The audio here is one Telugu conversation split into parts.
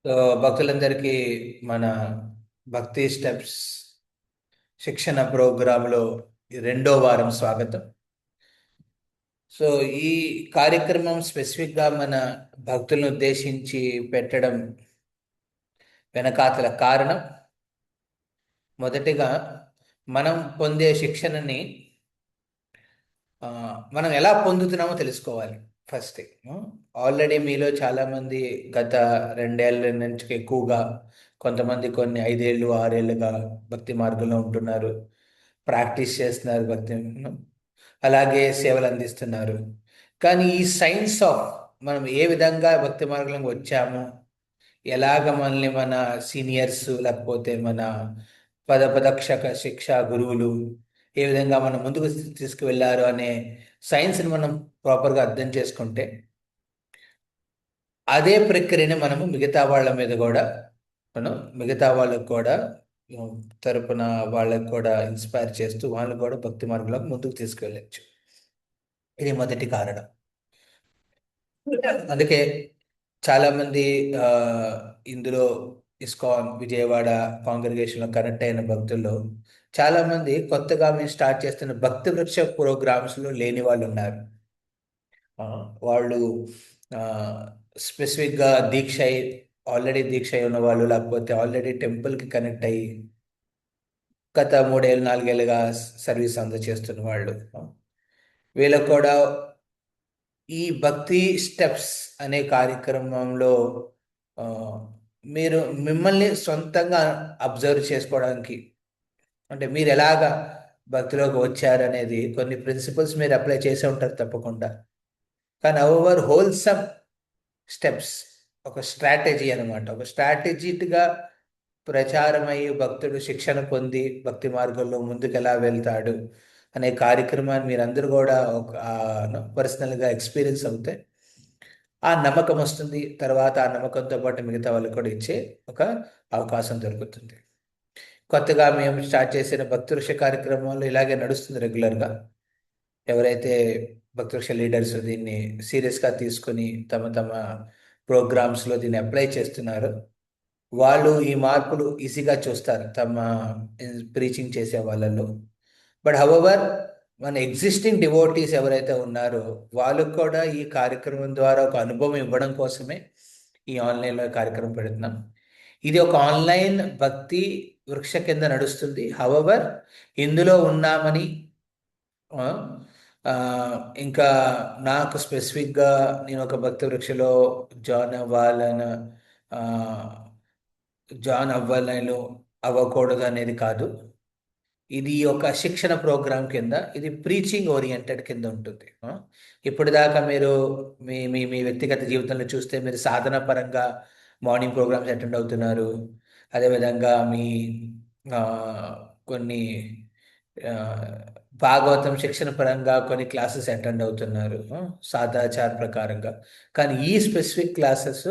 సో భక్తులందరికీ మన భక్తి స్టెప్స్ శిక్షణ ప్రోగ్రాంలో రెండో వారం స్వాగతం. సో ఈ కార్యక్రమం స్పెసిఫిక్గా మన భక్తులను ఉద్దేశించి పెట్టడం వెనకాతల కారణం, మొదటిగా మనం పొందే శిక్షణని ఆ, మనం ఎలా పొందుతున్నామో తెలుసుకోవాలి. ఫస్ట్ ఆల్రెడీ మీలో చాలామంది గత 2 ఏళ్ళ నుంచి ఎక్కువగా, కొంతమంది కొన్ని 5 ఏళ్ళు 6 ఏళ్ళుగా భక్తి మార్గంలో ఉంటున్నారు, ప్రాక్టీస్ చేస్తున్నారు భక్తి, అలాగే సేవలు అందిస్తున్నారు. కానీ ఈ సైన్స్ ఆఫ్ మనం ఏ విధంగా భక్తి మార్గంలోకి వచ్చాము, ఎలాగ మనల్ని మన సీనియర్స్ లేకపోతే మన పదక్షక శిక్ష గురువులు ఏ విధంగా మనం ముందుకు తీసుకువెళ్ళారు అనే సైన్స్ని మనం ప్రాపర్గా అర్థం చేసుకుంటే, అదే ప్రక్రియని మనము మిగతా వాళ్ళ మీద కూడా, మనం మిగతా వాళ్ళకు కూడా ఉమ్, తరపున వాళ్ళకు కూడా ఇన్స్పైర్ చేస్తూ వాళ్ళు కూడా భక్తి మార్గంలోకి ముందుకు తీసుకువెళ్ళచ్చు. ఇది మొదటి కారణం. అందుకే చాలా మంది ఆ, ఇందులో ఇస్కాన్ విజయవాడ కాంగ్రిగేషన్ లో కనెక్ట్ అయిన భక్తుల్లో చాలా మంది కొత్తగా మేము స్టార్ట్ చేస్తున్న భక్తి వృక్ష ప్రోగ్రామ్స్ లో లేని వాళ్ళు ఉన్నారు. ఆ, వాళ్ళు స్పెసిఫిక్ గా ఆల్రెడీ దీక్ష అయి ఉన్న వాళ్ళు, లేకపోతే ఆల్రెడీ టెంపుల్ కి కనెక్ట్ అయ్యి గత 3 ఏళ్ళు 4 ఏళ్ళుగా సర్వీస్ అందజేస్తున్న వాళ్ళు, వీళ్ళకు కూడా ఈ భక్తి స్టెప్స్ అనే కార్యక్రమంలో ఆ, మీరు మిమ్మల్ని సొంతంగా అబ్జర్వ్ చేసుకోవడానికి, అంటే మీరు ఎలాగా భక్తిలోకి వచ్చారనేది కొన్ని ప్రిన్సిపల్స్ మీరు అప్లై చేసే ఉంటారు తప్పకుండా. కానీ ఓవర్ హోల్సమ్ స్టెప్స్, ఒక స్ట్రాటజీ అనమాట, ఒక స్ట్రాటజీగా ప్రచారమయ్యి భక్తుడు శిక్షణ పొంది భక్తి మార్గంలో ముందుకు ఎలా వెళ్తాడు అనే కార్యక్రమాన్ని మీరందరూ కూడా ఒక పర్సనల్గా ఎక్స్పీరియన్స్ అవుతే ఆ నమ్మకం వస్తుంది. తర్వాత ఆ నమ్మకంతో పాటు మిగతా వాళ్ళకి కూడా ఇచ్చే ఒక అవకాశం దొరుకుతుంది. కొత్తగా మేము స్టార్ట్ చేసిన భక్తివృక్ష కార్యక్రమంలో ఇలాగే నడుస్తుంది రెగ్యులర్గా. ఎవరైతే భక్తివృక్ష లీడర్స్ దీన్ని సీరియస్గా తీసుకుని తమ తమ ప్రోగ్రామ్స్లో దీన్ని అప్లై చేస్తున్నారో, వాళ్ళు ఈ మార్పులు ఈజీగా చూస్తారు తమ ప్రీచింగ్ చేసే వాళ్ళలో. బట్ హవెవర్, మన ఎగ్జిస్టింగ్ డివోటీస్ ఎవరైతే ఉన్నారో వాళ్ళకు కూడా ఈ కార్యక్రమం ద్వారా ఒక అనుభవం ఇవ్వడం కోసమే ఈ ఆన్లైన్లో కార్యక్రమం పెడుతున్నాం. ఇది ఒక ఆన్లైన్ భక్తి వృక్ష కింద నడుస్తుంది. హవెవర్, ఇందులో ఉన్నామని ఆ, ఆ, ఇంకా నాకు స్పెసిఫిక్గా నేను ఒక భక్తి వృక్షలో జాయిన్ అవ్వాలని ఆ, జాయిన్ అవ్వాలని అవ్వకూడదు అనేది కాదు. ఇది ఒక శిక్షణ ప్రోగ్రామ్ కింద, ఇది ప్రీచింగ్ ఓరియంటెడ్ కింద ఉంటుంది. ఇప్పుడు దాకా మీరు మీ మీ మీ వ్యక్తిగత జీవితంలో చూస్తే మీరు సాధన పరంగా మార్నింగ్ ప్రోగ్రామ్స్ అటెండ్ అవుతున్నారు. అదేవిధంగా మీ ఆ, కొన్ని ఆ, భాగవతం శిక్షణ పరంగా కొన్ని క్లాసెస్ అటెండ్ అవుతున్నారు, సాదాచార ప్రకారంగా. కానీ ఈ స్పెసిఫిక్ క్లాసెస్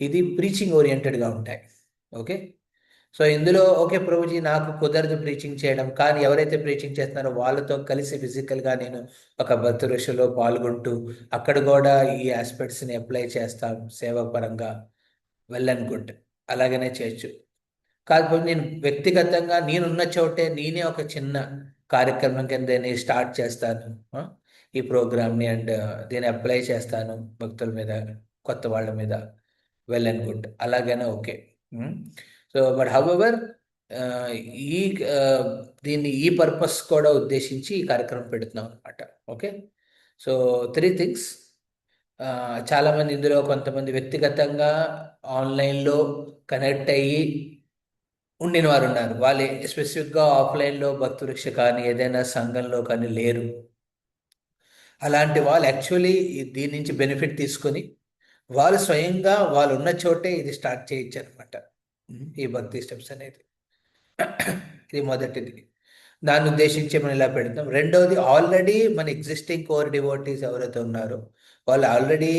ఇది ప్రీచింగ్ ఓరియంటెడ్గా ఉంటాయి. ఓకే. సో ఇందులో ఓకే ప్రభుజీ, నాకు కుదరదు ప్రీచింగ్ చేయడం, కానీ ఎవరైతే ప్రీచింగ్ చేస్తున్నారో వాళ్ళతో కలిసి ఫిజికల్గా నేను ఒక భక్తి ఋషిలో పాల్గొంటూ అక్కడ కూడా ఈ ఆస్పెక్ట్స్ని అప్లై చేస్తాం సేవా పరంగా, వెల్ గుడ్, అలాగనే చేయొచ్చు. కాకపోతే నేను వ్యక్తిగతంగా నేనున్న చోటే నేనే ఒక చిన్న కార్యక్రమం కింద నేను స్టార్ట్ చేస్తాను ఆ, ఈ ప్రోగ్రామ్ని, అండ్ దీన్ని అప్లై చేస్తాను భక్తుల మీద, కొత్త వాళ్ళ మీద, వెల్ అండ్ గుడ్, అలాగైనా ఓకే. సో బట్ హౌఎవర్, ఈ ఆ, దీన్ని ఈ పర్పస్ కూడా ఉద్దేశించి ఈ కార్యక్రమం పెడుతున్నాం అనమాట. ఓకే. So 3 things. చాలామంది ఇందులో కొంతమంది వ్యక్తిగతంగా ఆన్లైన్లో కనెక్ట్ అయ్యి ఉండిన వారు ఉన్నారు. వాళ్ళు స్పెసిఫిక్గా ఆఫ్లైన్లో భక్తి వృక్ష కానీ ఏదైనా సంఘంలో కానీ లేరు. అలాంటి వాళ్ళు యాక్చువల్లీ దీని నుంచి బెనిఫిట్ తీసుకొని వాళ్ళు స్వయంగా వాళ్ళు ఉన్న చోటే ఇది స్టార్ట్ చేయొచ్చు అనమాట. ఈ భక్తి స్టెప్స్ అనేది ఇది మొదటిది. దాన్ని ఉద్దేశించి మనం ఇలా పెడతాం. రెండవది, ఆల్రెడీ మన ఎగ్జిస్టింగ్ కోర్ డివోటీస్ ఎవరైతే ఉన్నారో వాళ్ళు ఆల్రెడీ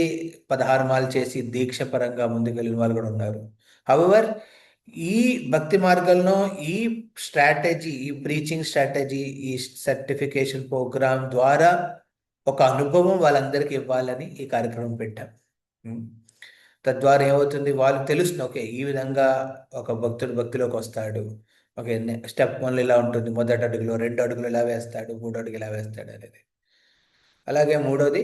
16 మాలు చేసి దీక్ష పరంగా ముందుకెళ్ళిన వాళ్ళు కూడా ఉన్నారు. హవెవర్, ఈ భక్తి మార్గంలో ఈ స్ట్రాటజీ, ఈ ప్రీచింగ్ స్ట్రాటజీ, ఈ సర్టిఫికేషన్ ప్రోగ్రామ్ ద్వారా ఒక అనుభవం వాళ్ళందరికీ ఇవ్వాలని ఈ కార్యక్రమం పెట్టాం. ఉమ్. తద్వారా ఏమవుతుంది, వాళ్ళకి తెలుస్తుంది ఓకే ఈ విధంగా ఒక భక్తుడు భక్తిలోకి వస్తాడు. ఓకే, స్టెప్ 1 ఇలా ఉంటుంది, మొదటి అడుగులో 2 అడుగులు ఇలా వేస్తాడు, 3 అడుగులు ఇలా వేస్తాడు అనేది. అలాగే మూడోది,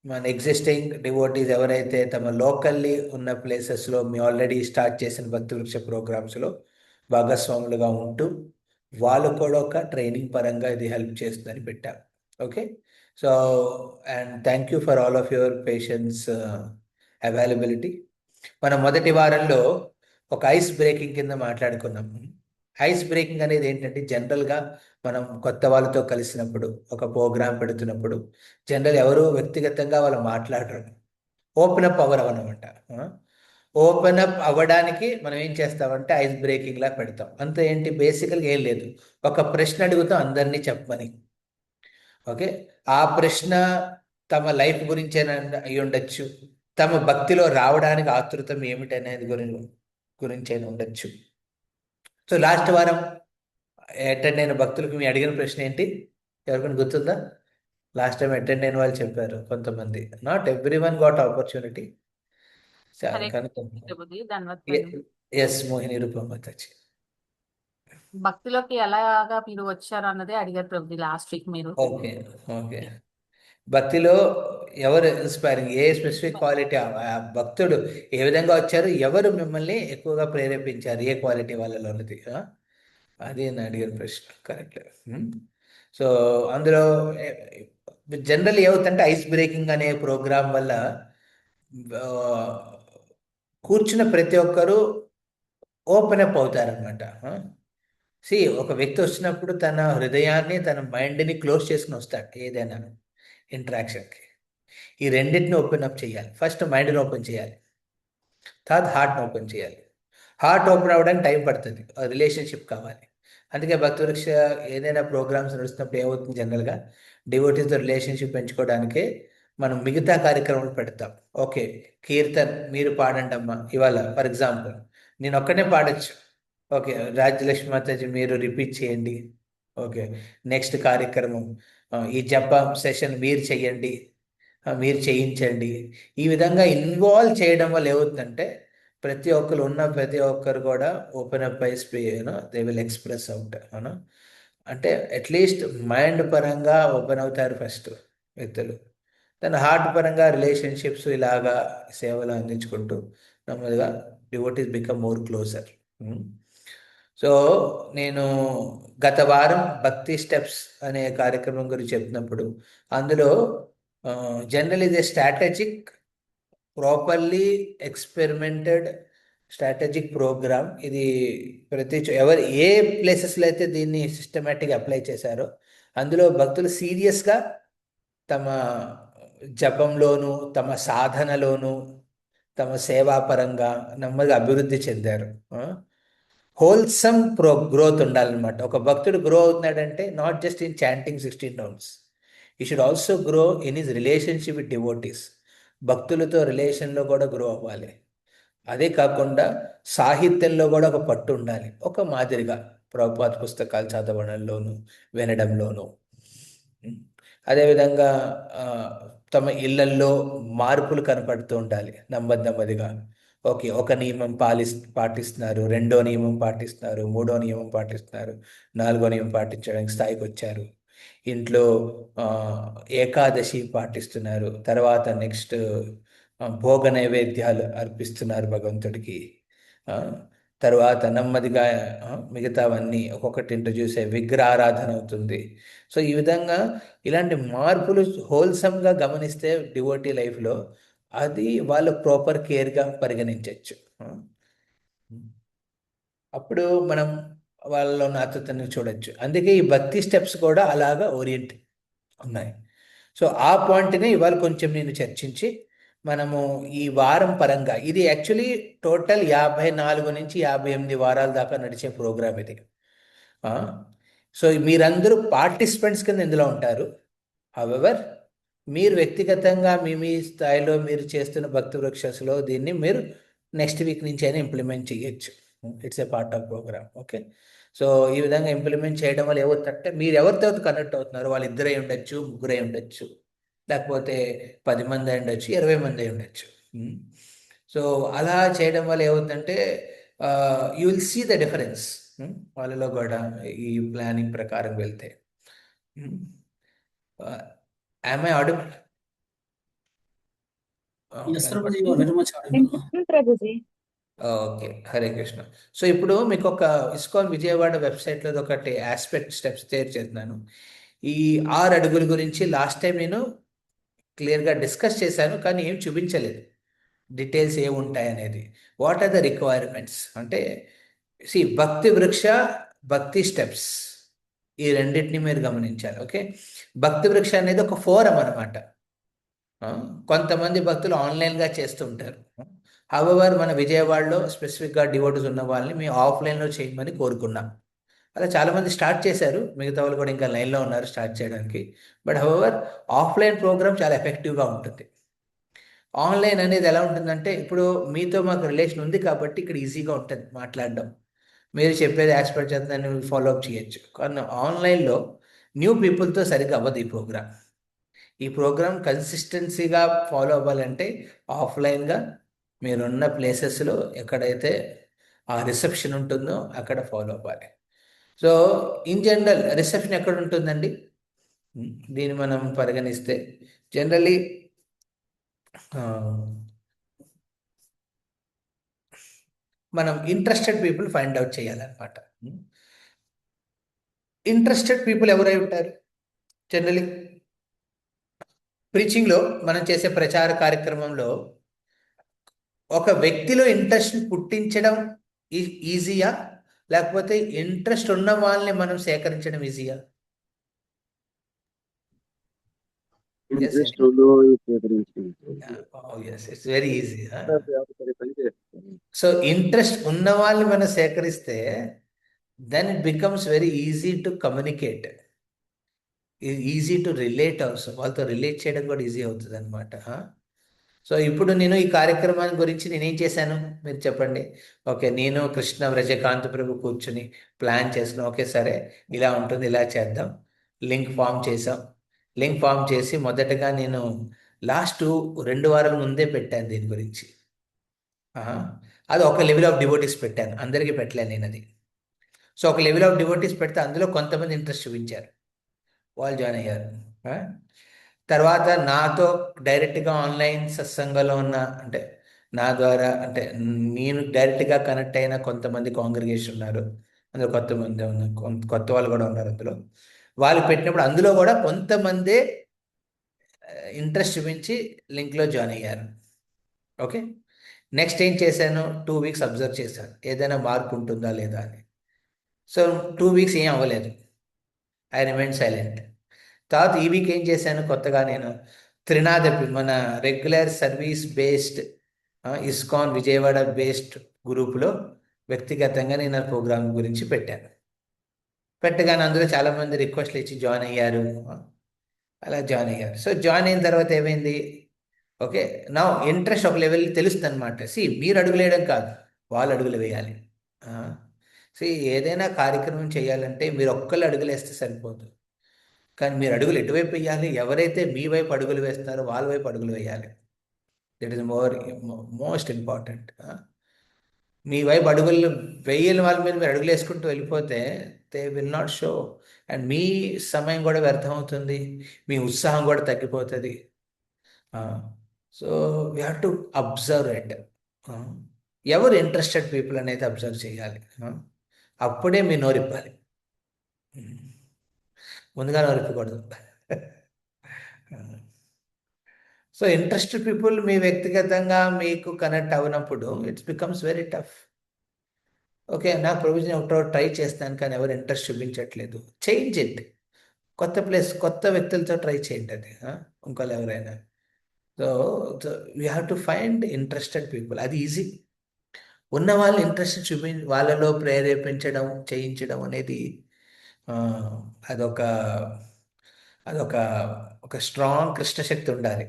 మన ఎగ్జిస్టింగ్ డివోటీస్ ఎవరైతే తమ లోకల్లీ ఉన్న ప్లేసెస్లో మీ ఆల్రెడీ స్టార్ట్ చేసిన భక్తి వృక్ష ప్రోగ్రామ్స్లో భాగస్వాములుగా ఉంటూ వాళ్ళు కూడా ఒక ట్రైనింగ్ పరంగా ఇది హెల్ప్ చేస్తుందని పెట్టాం. Okay, so and thank you for all of your patience availability. మన మొదటి వారంలో ఒక ఐస్ బ్రేకింగ్ కింద మాట్లాడుకున్నాం. ఐస్ బ్రేకింగ్ అనేది ఏంటంటే జనరల్గా మనం కొత్త వాళ్ళతో కలిసినప్పుడు ఒక ప్రోగ్రామ్ పెడుతున్నప్పుడు జనరల్ ఎవరు వ్యక్తిగతంగా వాళ్ళు మాట్లాడరు, ఓపెన్ అప్ అవ్వరు అనమాట. ఓపెన్ అప్ అవ్వడానికి మనం ఏం చేస్తామంటే ఐస్ బ్రేకింగ్ లా పెడతాం. అంతే, ఏంటి బేసికల్గా ఏం లేదు, ఒక ప్రశ్న అడుగుతాం అందరినీ చెప్పమని. ఓకే, ఆ ప్రశ్న తమ లైఫ్ గురించే అయి ఉండొచ్చు, తమ భక్తిలో రావడానికి ఆతృతం ఏమిటనేది గురించైనా ఉండొచ్చు. సో లాస్ట్ వారం అటెండ్ అయిన భక్తులకు మీ అడిగిన ప్రశ్న ఏంటి, ఎవరికైనా గుర్తుందా? లాస్ట్ టైం అటెండ్ అయిన వాళ్ళు చెప్పారు కొంతమంది, not every one got opportunity. Correct Prabhuji, ధన్యవాదాలు. ఎస్, మోహిని రూపమతచి. భక్తిలోకి ఎలాగా మీరు వచ్చారు అన్నదే అడిగారు ప్రభుజీ లాస్ట్ వీక్ మీరు. Okay, okay. భక్తిలో ఎవరు ఇన్స్పైరింగ్, ఏ స్పెసిఫిక్ క్వాలిటీ, ఆ భక్తుడు ఏ విధంగా వచ్చారు, ఎవరు మిమ్మల్ని ఎక్కువగా ప్రేరేపించారు, ఏ క్వాలిటీ వాళ్ళలో ఉన్నది, అది నేను అడిగిన ప్రశ్న. కరెక్ట్. సో అందులో జనరల్ ఏమవుతుందంటే ఐస్ బ్రేకింగ్ అనే ప్రోగ్రామ్ వల్ల ఆ, కూర్చున్న ప్రతి ఒక్కరూ ఓపెన్ అప్ అవుతారనమాట. ఒక వ్యక్తి వచ్చినప్పుడు తన హృదయాన్ని తన మైండ్ని క్లోజ్ చేసుకుని వస్తాడు ఏదైనా ఇంటరాక్షన్కి. ఈ రెండింటిని ఓపెన్ అప్ చేయాలి. ఫస్ట్ మైండ్ని ఓపెన్ చేయాలి, తర్వాత హార్ట్ని ఓపెన్ చేయాలి. హార్ట్ ఓపెన్ అవ్వడానికి టైం పడుతుంది, రిలేషన్షిప్ కావాలి. అందుకే భక్తి వృక్ష ఏదైనా ప్రోగ్రామ్స్ నడుస్తున్నప్పుడు ఏమవుతుంది, జనరల్గా డివోటీస్తో రిలేషన్షిప్ పెంచుకోవడానికే మనం మిగతా కార్యక్రమాలు పెడతాం. ఓకే, కీర్తన్ మీరు పాడండి అమ్మా ఇవాళ, ఫర్ ఎగ్జాంపుల్ నేను ఒక్కనే పాడొచ్చు. ఓకే, రాజ్యలక్ష్మి మాతాజీ మీరు రిపీట్ చేయండి. ఓకే, నెక్స్ట్ కార్యక్రమం ఈ జపం సెషన్ మీరు చెయ్యండి, మీరు చేయించండి. ఈ విధంగా ఇన్వాల్వ్ చేయడం వల్ల ఏమవుతుందంటే ప్రతి ఒక్కరు కూడా open up ice they will express out అవును. అంటే అట్లీస్ట్ మైండ్ పరంగా ఓపెన్ అవుతారు ఫస్ట్ వ్యక్తులు, తన హార్ట్ పరంగా రిలేషన్షిప్స్ ఇలాగా సేవలు అందించుకుంటూ నెమ్మదిగా devotees become more closer. So నేను గత వారం భక్తి స్టెప్స్ అనే కార్యక్రమం గురించి చెప్తున్నప్పుడు అందులో జనరల్ ఇది strategic properly experimented strategic programme. ఇది ఎవరు ఏ ప్లేసెస్లో అయితే దీన్ని సిస్టమేటిక్గా అప్లై చేశారో అందులో భక్తులు సీరియస్గా తమ జపంలోను తమ సాధనలోను తమ సేవాపరంగా నెమ్మదిగా అభివృద్ధి చెందారు. హోల్సమ్ గ్రోత్ ఉండాలన్నమాట. ఒక భక్తుడు గ్రో అవుతున్నాడంటే not just in chanting 16 rounds, he should also grow in his relationship with devotees. భక్తులతో రిలేషన్లో కూడా గ్రో అవ్వాలి. అదే కాకుండా సాహిత్యంలో కూడా ఒక పట్టు ఉండాలి, ఒక మాదిరిగా ప్రభుపాద పుస్తకాలు చదవడంలోను వినడంలోను. అదేవిధంగా తమ ఇళ్లల్లో మార్పులు కనపడుతూ ఉండాలి నెమ్మదిగా. ఓకే, ఒక నియమం పాటిస్తున్నారు, రెండో నియమం పాటిస్తున్నారు, మూడో నియమం పాటిస్తున్నారు, నాలుగో నియమం పాటించడానికి స్థాయికి వచ్చారు. ఇంట్లో ఏకాదశి పాటిస్తున్నారు, తర్వాత నెక్స్ట్ భోగ నైవేద్యాలు అర్పిస్తున్నారు భగవంతుడికి. తర్వాత నెమ్మదిగా మిగతావన్నీ ఒక్కొక్కటి ఇంట్రడ్యూస్ అయ్యి విగ్రహారాధన అవుతుంది. సో ఈ విధంగా ఇలాంటి మార్పులు హోల్సమ్గా గమనిస్తే డివోటీ లైఫ్లో అది వాళ్ళు ప్రాపర్ కేర్గా పరిగణించవచ్చు. అప్పుడు మనం వాళ్ళలో ఉన్న ఆతృతని చూడొచ్చు. అందుకే ఈ భక్తి స్టెప్స్ కూడా అలాగా ఓరియంట్ ఉన్నాయి. సో ఆ పాయింట్ని ఇవాళ కొంచెం నేను చర్చించి మనము ఈ వారం పరంగా, ఇది యాక్చువల్లీ టోటల్ 54 నుంచి 58 వారాల దాకా నడిచే ప్రోగ్రామ్ ఇది. సో మీరందరూ పార్టిసిపెంట్స్ కింద ఇందులో ఉంటారు. హవెవర్ మీరు వ్యక్తిగతంగా మీ స్థాయిలో మీరు చేస్తున్న భక్తి వృక్షస్లో దీన్ని మీరు నెక్స్ట్ వీక్ నుంచి అయినా ఇంప్లిమెంట్ చేయొచ్చు. It's a part of programme. Okay, so ఈ విధంగా ఇంప్లిమెంట్ చేయడం వల్ల ఏమవుతుందంటే మీరు ఎవరితో కనెక్ట్ అవుతున్నారు, వాళ్ళు ఇద్దరై ఉండొచ్చు, ముగ్గురై ఉండొచ్చు, లేకపోతే 10 మంది అయి ఉండొచ్చు, 20 మంది అయి ఉండొచ్చు. సో అలా చేయడం వల్ల ఏమవుతుందంటే you will see the difference వాళ్ళలో కూడా ఈ ప్లానింగ్ ప్రకారం వెళ్తే. I audible? Yes, Prabhuji, you are very much audible. వినిపిస్తుంది ప్రభుజీ. ఓకే, హరే కృష్ణ. సో ఇప్పుడు మీకు ఒక ఇస్కాన్ విజయవాడ వెబ్సైట్లో ఒకటి ఆస్పెక్ట్ స్టెప్స్ షేర్ చేస్తున్నాను. ఈ 6 అడుగుల గురించి లాస్ట్ టైం నేను క్లియర్గా డిస్కస్ చేశాను, కానీ ఏం చూపించలేదు డీటెయిల్స్ ఏముంటాయి అనేది. వాట్ ఆర్ ద రిక్వైర్మెంట్స్ అంటే, భక్తి వృక్ష, భక్తి స్టెప్స్, ఈ రెండింటిని మీరు గమనించాలి. ఓకే, భక్తి వృక్ష అనేది ఒక ఫోరం అనమాట. కొంతమంది భక్తులు ఆన్లైన్గా చేస్తుంటారు. హవెవర్ మన విజయవాడలో స్పెసిఫిక్గా డివోటీస్ ఉన్న వాళ్ళని మేము ఆఫ్లైన్లో చేయమని కోరుకున్నాం. అలా చాలామంది స్టార్ట్ చేశారు, మిగతా వాళ్ళు కూడా ఇంకా లైన్లో ఉన్నారు స్టార్ట్ చేయడానికి. బట్ హవెవర్ ఆఫ్లైన్ ప్రోగ్రామ్ చాలా ఎఫెక్టివ్గా ఉంటుంది. ఆన్లైన్ అనేది ఎలా ఉంటుందంటే, ఇప్పుడు మీతో మాకు రిలేషన్ ఉంది కాబట్టి ఇక్కడ ఈజీగా ఉంటుంది మాట్లాడడం, మీరు చెప్పేది యాక్స్పెక్ట్ చేస్తుందని ఫాలో అప్ చేయొచ్చు. కానీ ఆన్లైన్లో న్యూ పీపుల్తో సరిగ్గా అవ్వదు ఈ ప్రోగ్రామ్ కన్సిస్టెన్సీగా ఫాలో అవ్వాలంటే ఆఫ్లైన్గా మీరున్న ప్లేసెస్లో ఎక్కడైతే ఆ రిసెప్షన్ ఉంటుందో అక్కడ ఫాలో అవ్వాలి. సో ఇన్ జనరల్ రిసెప్షన్ ఎక్కడ ఉంటుందండి? దీన్ని మనం పరిగణిస్తే జనరలీ మనం ఇంట్రెస్టెడ్ పీపుల్ ఫైండ్ అవుట్ చేయాలన్నమాట. ఇంట్రెస్టెడ్ పీపుల్ ఎవరై ఉంటారు? జనరలీ ప్రీచింగ్లో మనం చేసే ప్రచార కార్యక్రమంలో ఒక వ్యక్తిలో ఇంట్రెస్ట్ పుట్టించడం ఈజీయా, లేకపోతే ఇంట్రెస్ట్ ఉన్న వాళ్ళని మనం సేకరించడం ఈజీయా? It's very easy. So interest ఉన్న వాళ్ళని మనం సేకరిస్తే then it becomes very easy to communicate, easy to relate also. వాళ్ళతో రిలేట్ చేయడం కూడా ఈజీ అవుతుంది అనమాట. సో ఇప్పుడు నేను ఈ కార్యక్రమాన్ని గురించి నేనేం చేశాను మీరు చెప్పండి. ఓకే, నేను కృష్ణ వ్రజకాంత ప్రభు కూర్చుని ప్లాన్ చేసుకున్నాం. ఓకే సరే, ఇలా ఉంటుంది, ఇలా చేద్దాం. లింక్ ఫామ్ చేసాం. లింక్ ఫామ్ చేసి మొదటగా నేను లాస్ట్ 2 వారాల ముందే పెట్టాను దీని గురించి. అది ఒక లెవెల్ ఆఫ్ డివోటీస్ పెట్టాను, అందరికీ పెట్టలేను నేను అది. సో ఒక లెవెల్ ఆఫ్ డివోటీస్ పెడితే అందులో కొంతమంది ఇంట్రెస్ట్ చూపించారు, వాళ్ళు జాయిన్ అయ్యారు. తర్వాత నాతో డైరెక్ట్గా ఆన్లైన్ సత్సంగంలో ఉన్న, అంటే నా ద్వారా, అంటే నేను డైరెక్ట్గా కనెక్ట్ అయిన కొంతమంది కాంగ్రిగేషన్ ఉన్నారు, అందులో కొంతమంది కొత్త వాళ్ళు కూడా ఉన్నారు. అందులో వాళ్ళు పెట్టినప్పుడు అందులో కూడా కొంతమంది ఇంట్రెస్ట్ చూపించి లింక్లో జాయిన్ అయ్యారు. ఓకే, నెక్స్ట్ ఏం చేశాను, 2 వీక్స్ అబ్జర్వ్ చేశాను ఏదైనా మార్పు ఉంటుందా లేదా అని. సో 2 వీక్స్ ఏం అవ్వలేదు, ఐ రిమైన్ సైలెంట్. తర్వాత ఈ వీక్ ఏం చేశాను, కొత్తగా నేను త్రినాథపి, మన regular service based ISKCON Vijayawada based గ్రూప్లో వ్యక్తిగతంగా నేను ఆ ప్రోగ్రామ్ గురించి పెట్టగానే అందులో చాలామంది రిక్వెస్ట్లు ఇచ్చి జాయిన్ అయ్యారు. అలా జాయిన్ అయ్యారు. సో జాయిన్ అయిన తర్వాత ఏమైంది, ఓకే నా ఇంట్రెస్ట్ ఒక లెవెల్ తెలుస్తుంది అనమాట. మీరు అడుగులు వేయడం కాదు, వాళ్ళు అడుగులు వేయాలి. ఏదైనా కార్యక్రమం చేయాలంటే మీరు ఒక్కళ్ళు అడుగులు వేస్తే సరిపోదు, కానీ మీరు అడుగులు ఎటువైపు వేయాలి, ఎవరైతే మీ వైపు అడుగులు వేస్తారో వాళ్ళ వైపు అడుగులు వేయాలి. That is most important. మీ వైపు అడుగులు వేయని వాళ్ళ మీద మీరు అడుగులు వేసుకుంటూ వెళ్ళిపోతే they will not show, and మీ సమయం కూడా వ్యర్థం అవుతుంది, మీ ఉత్సాహం కూడా తగ్గిపోతుంది. So we have to observe it. ఎవరు ఇంట్రెస్టెడ్ పీపుల్ అనేది అబ్జర్వ్ చేయాలి. అప్పుడే మీ నోరిప్పాలి, ముందుగా నోరిప్పకూడదు. సో ఇంట్రెస్టెడ్ పీపుల్ మీ వ్యక్తిగతంగా మీకు కనెక్ట్ అవునప్పుడు it's becomes very tough. Okay, నాకు ప్రొవిజన్ ఒకటో ట్రై చేస్తాను కానీ ఎవరు ఇంట్రెస్ట్ చూపించట్లేదు, చేంజ్ ఇట్. కొత్త ప్లేస్, కొత్త వ్యక్తులతో ట్రై చేయండి అది, ఇంకోళ్ళు ఎవరైనా. So we have to find interested people. అది ఈజీ. ఉన్న వాళ్ళు ఇంట్రెస్ట్ వాళ్ళలో ప్రేరేపించడం, చేయించడం అనేది అదొక అదొక ఒక స్ట్రాంగ్ కృష్ణశక్తి ఉండాలి.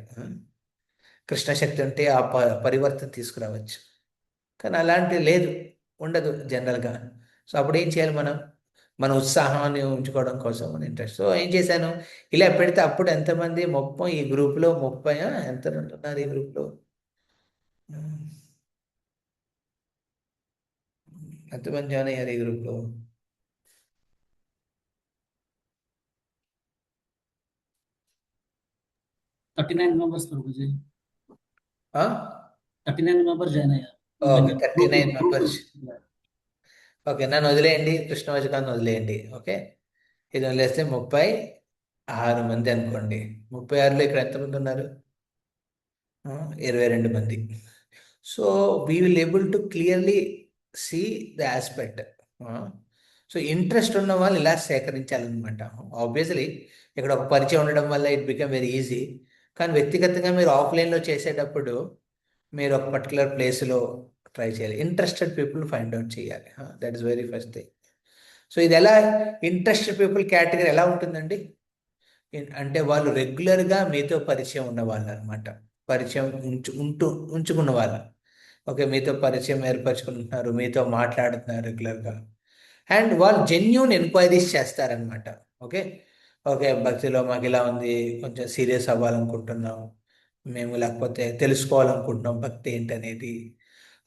కృష్ణశక్తి ఉంటే ఆ పరివర్తన తీసుకురావచ్చు, కానీ అలాంటివి లేదు, ఉండదు జనరల్గా. సో అప్పుడు ఏం చేయాలి, మన ఉత్సాహాన్ని ఉంచుకోవడం కోసం మన ఇంట్రెస్ట్. సో ఏం చేశాను, ఇలా పెడితే అప్పుడు ఎంతమంది, 30 ఈ గ్రూప్లో 30 ఎంత ఉంటున్నారు ఈ గ్రూప్లో, ఎంతమంది జాయిన్ అయ్యారు ఈ గ్రూప్లో? 39 మెంబర్స్ ప్రభుజీ. ఆ? 39 మెంబర్స్ జాయిన్ అయ్యారు. Okay, 39 group members. ఓకే, నన్ను వదిలేయండి, కృష్ణవచకాన్ని వదిలేయండి. ఓకే, ఇది వదిలేస్తే 36 మంది అనుకోండి. 36లో ఇక్కడ ఎంతమంది ఉన్నారు? 22 మంది. So we will able to clearly see the aspect. So interest ఉన్న వాళ్ళు ఇలా సేకరించాలన్నమాట. ఆబ్వియస్లీ ఇక్కడ ఒక పరిచయం ఉండడం వల్ల ఇట్ బికమ్ వెరీ ఈజీ. కానీ వ్యక్తిగతంగా మీరు ఆఫ్లైన్లో చేసేటప్పుడు మీరు ఒక పర్టికులర్ ప్లేస్లో ట్రై చేయాలి. ఇంట్రెస్టెడ్ పీపుల్ ఫైండ్ అవుట్ చేయాలి. That is very first thing. So ఇది ఎలా, ఇంట్రెస్టెడ్ పీపుల్ కేటగిరీ ఎలా ఉంటుందండి అంటే వాళ్ళు రెగ్యులర్గా మీతో పరిచయం ఉన్న వాళ్ళు అనమాట. పరిచయం ఉంచుకున్న వాళ్ళు. ఓకే, మీతో పరిచయం ఏర్పరచుకుంటున్నారు, మీతో మాట్లాడుతున్నారు రెగ్యులర్గా, అండ్ వాళ్ళు జెన్యూన్ ఎంక్వైరీస్ చేస్తారనమాట. ఓకే ఓకే, భక్తిలో మాకు ఇలా ఉంది, కొంచెం సీరియస్ అవ్వాలనుకుంటున్నాం మేము, లేకపోతే తెలుసుకోవాలనుకుంటున్నాం భక్తి ఏంటనేది.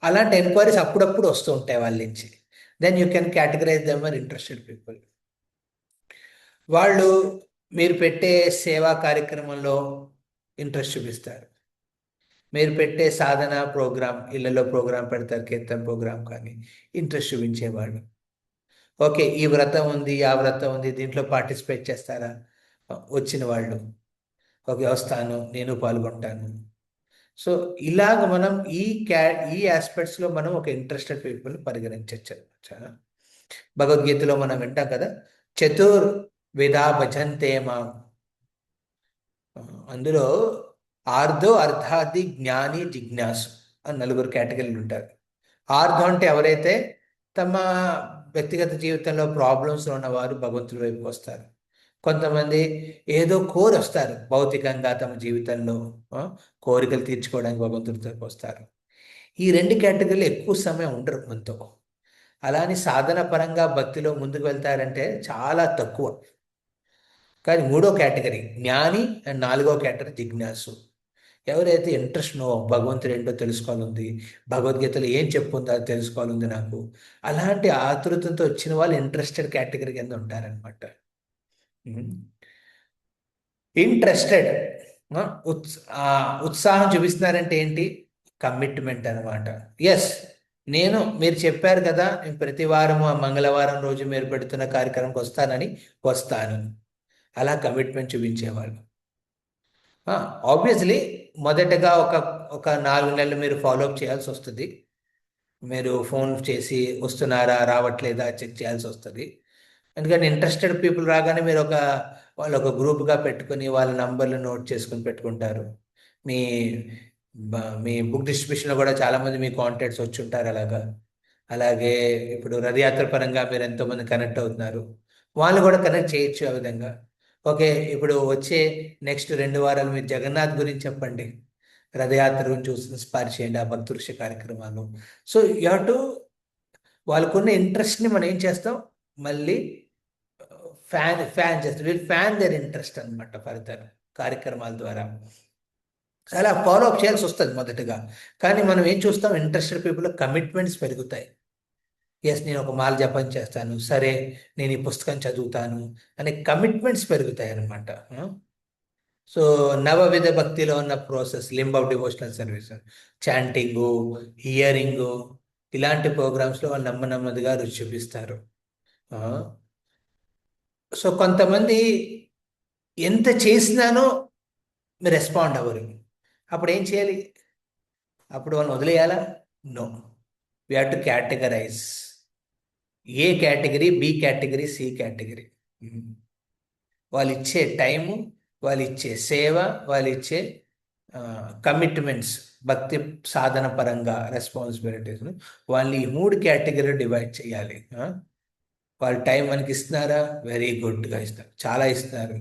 అలాంటి ఎంక్వైరీస్ అప్పుడప్పుడు వస్తూ ఉంటాయి వాళ్ళ నుంచి. Then you can categorize them are interested people. వాళ్ళు మీరు పెట్టే సేవా కార్యక్రమంలో ఇంట్రెస్ట్ చూపిస్తారు. మీరు పెట్టే సాధన ప్రోగ్రామ్, ఇళ్లలో ప్రోగ్రాం పెడతారు, కీర్తన ప్రోగ్రాం కానీ, ఇంట్రెస్ట్ చూపించేవాళ్ళు. ఓకే, ఈ వ్రతం ఉంది, ఆ వ్రతం ఉంది, దీంట్లో పార్టిసిపేట్ చేస్తారా? వచ్చిన వాళ్ళు ఓకే వస్తాను, నేను పాల్గొంటాను. సో ఇలాగ మనం ఈ ఆస్పెక్ట్స్లో మనం ఒక ఇంట్రెస్టెడ్ పీపుల్ పరిగణించవచ్చు. భగవద్గీతలో మనం వింటాం కదా, చతుర్విధా భజంతే మాం. అందులో ఆర్ధో, అర్థాది, జ్ఞాని, జిజ్ఞాసు అని 4 కేటగిరీలు ఉంటారు. ఆర్ధో అంటే ఎవరైతే తమ వ్యక్తిగత జీవితంలో ప్రాబ్లమ్స్ ఉన్నవారు భగవంతుడి వైపుకి వస్తారు. కొంతమంది ఏదో కోరి వస్తారు, భౌతికంగా తమ జీవితంలో కోరికలు తీర్చుకోవడానికి భగవంతుడికి వస్తారు. ఈ 2 కేటగిరీలు ఎక్కువ సమయం ఉండరు మనతో. అలాని సాధన పరంగా భక్తిలో ముందుకు వెళ్తారంటే చాలా తక్కువ. కానీ 3వ కేటగిరీ జ్ఞాని, అండ్ 4వ కేటగిరీ జిజ్ఞాసు. ఎవరైతే ఇంట్రెస్ట్ భగవంతుడు ఏంటో తెలుసుకోవాలంది, భగవద్గీతలో ఏం చెప్పుందో అది తెలుసుకోవాలంది నాకు, అలాంటి ఆతృతతో వచ్చిన వాళ్ళు ఇంట్రెస్టెడ్ కేటగిరీ కింద ఉంటారనమాట. ఇంట్రెస్టెడ్, ఉత్సాహం చూపిస్తున్నారంటే ఏంటి? కమిట్మెంట్ అనమాట. ఎస్, మీరు చెప్పారు కదా, నేను ప్రతి వారం మంగళవారం రోజు మీరు పెడుతున్న కార్యక్రమంకి వస్తాను. అలా కమిట్మెంట్ చూపించేవాళ్ళు. ఆబ్వియస్లీ మొదటగా ఒక 4 నెలలు మీరు ఫాలోఅప్ చేయాల్సి వస్తుంది. మీరు ఫోన్ చేసి వస్తున్నారా రావట్లేదా చెక్ చేయాల్సి వస్తుంది. ఎందుకంటే ఇంట్రెస్టెడ్ పీపుల్ రాగానే మీరు వాళ్ళు ఒక గ్రూప్గా పెట్టుకుని వాళ్ళ నంబర్లు నోట్ చేసుకుని పెట్టుకుంటారు. మీ మీ బుక్ డిస్ట్రిబ్యూషన్లో కూడా చాలామంది మీ కాంటాక్ట్స్ వచ్చి ఉంటారు అలాగే ఇప్పుడు రథయాత్ర పరంగా మీరు ఎంతోమంది కనెక్ట్ అవుతున్నారు, వాళ్ళు కూడా కనెక్ట్ చేయొచ్చు ఆ విధంగా. ఓకే, ఇప్పుడు వచ్చే నెక్స్ట్ 2 వారాలు మీరు జగన్నాథ్ గురించి చెప్పండి, రథయాత్ర గురించి ఇన్స్పైర్ చేయండి ఆ భక్తృష కార్యక్రమాలు. సో యూ హ్యావ్ టు, వాళ్ళకున్న ఇంట్రెస్ట్ని మనం ఏం చేస్తాం, మళ్ళీ ఫ్యాన్ చేస్తాం. వీళ్ళు ఫ్యాన్ దేర్ ఇంట్రెస్ట్ అనమాట ఫర్దర్ కార్యక్రమాల ద్వారా. అలా ఫాలోఅప్ చేయాల్సి వస్తుంది మొదటగా. కానీ మనం ఏం చూస్తాం, ఇంట్రెస్టెడ్ పీపుల్ కమిట్మెంట్స్ పెరుగుతాయి. ఎస్, నేను ఒక మాల జపం చేస్తాను, సరే నేను ఈ పుస్తకం చదువుతాను అనే కమిట్మెంట్స్ పెరుగుతాయి అన్నమాట. సో నవవిధ భక్తిలో ఉన్న process, limb of devotional service, chanting, hearing, ఇలాంటి ప్రోగ్రామ్స్లో వాళ్ళు నెమ్మదిగా రుచి చూపిస్తారు. సో కొంతమంది ఎంత చేసినానో మీరు రెస్పాండ్ అవ్వరు. అప్పుడు ఏం చేయాలి? అప్పుడు వాళ్ళని వదిలేయాలా? No, we have to categorize. A category, B category, C category. వాళ్ళు ఇచ్చే టైము, వాళ్ళు ఇచ్చే సేవ, వాళ్ళు ఇచ్చే కమిట్మెంట్స్, భక్తి సాధన పరంగా రెస్పాన్సిబిలిటీస్, వాళ్ళని ఈ 3 కేటగిరీలు డివైడ్ చేయాలి. వాళ్ళు టైం మనకి ఇస్తున్నారా? వెరీ గుడ్గా ఇస్తారు, చాలా ఇస్తున్నారు.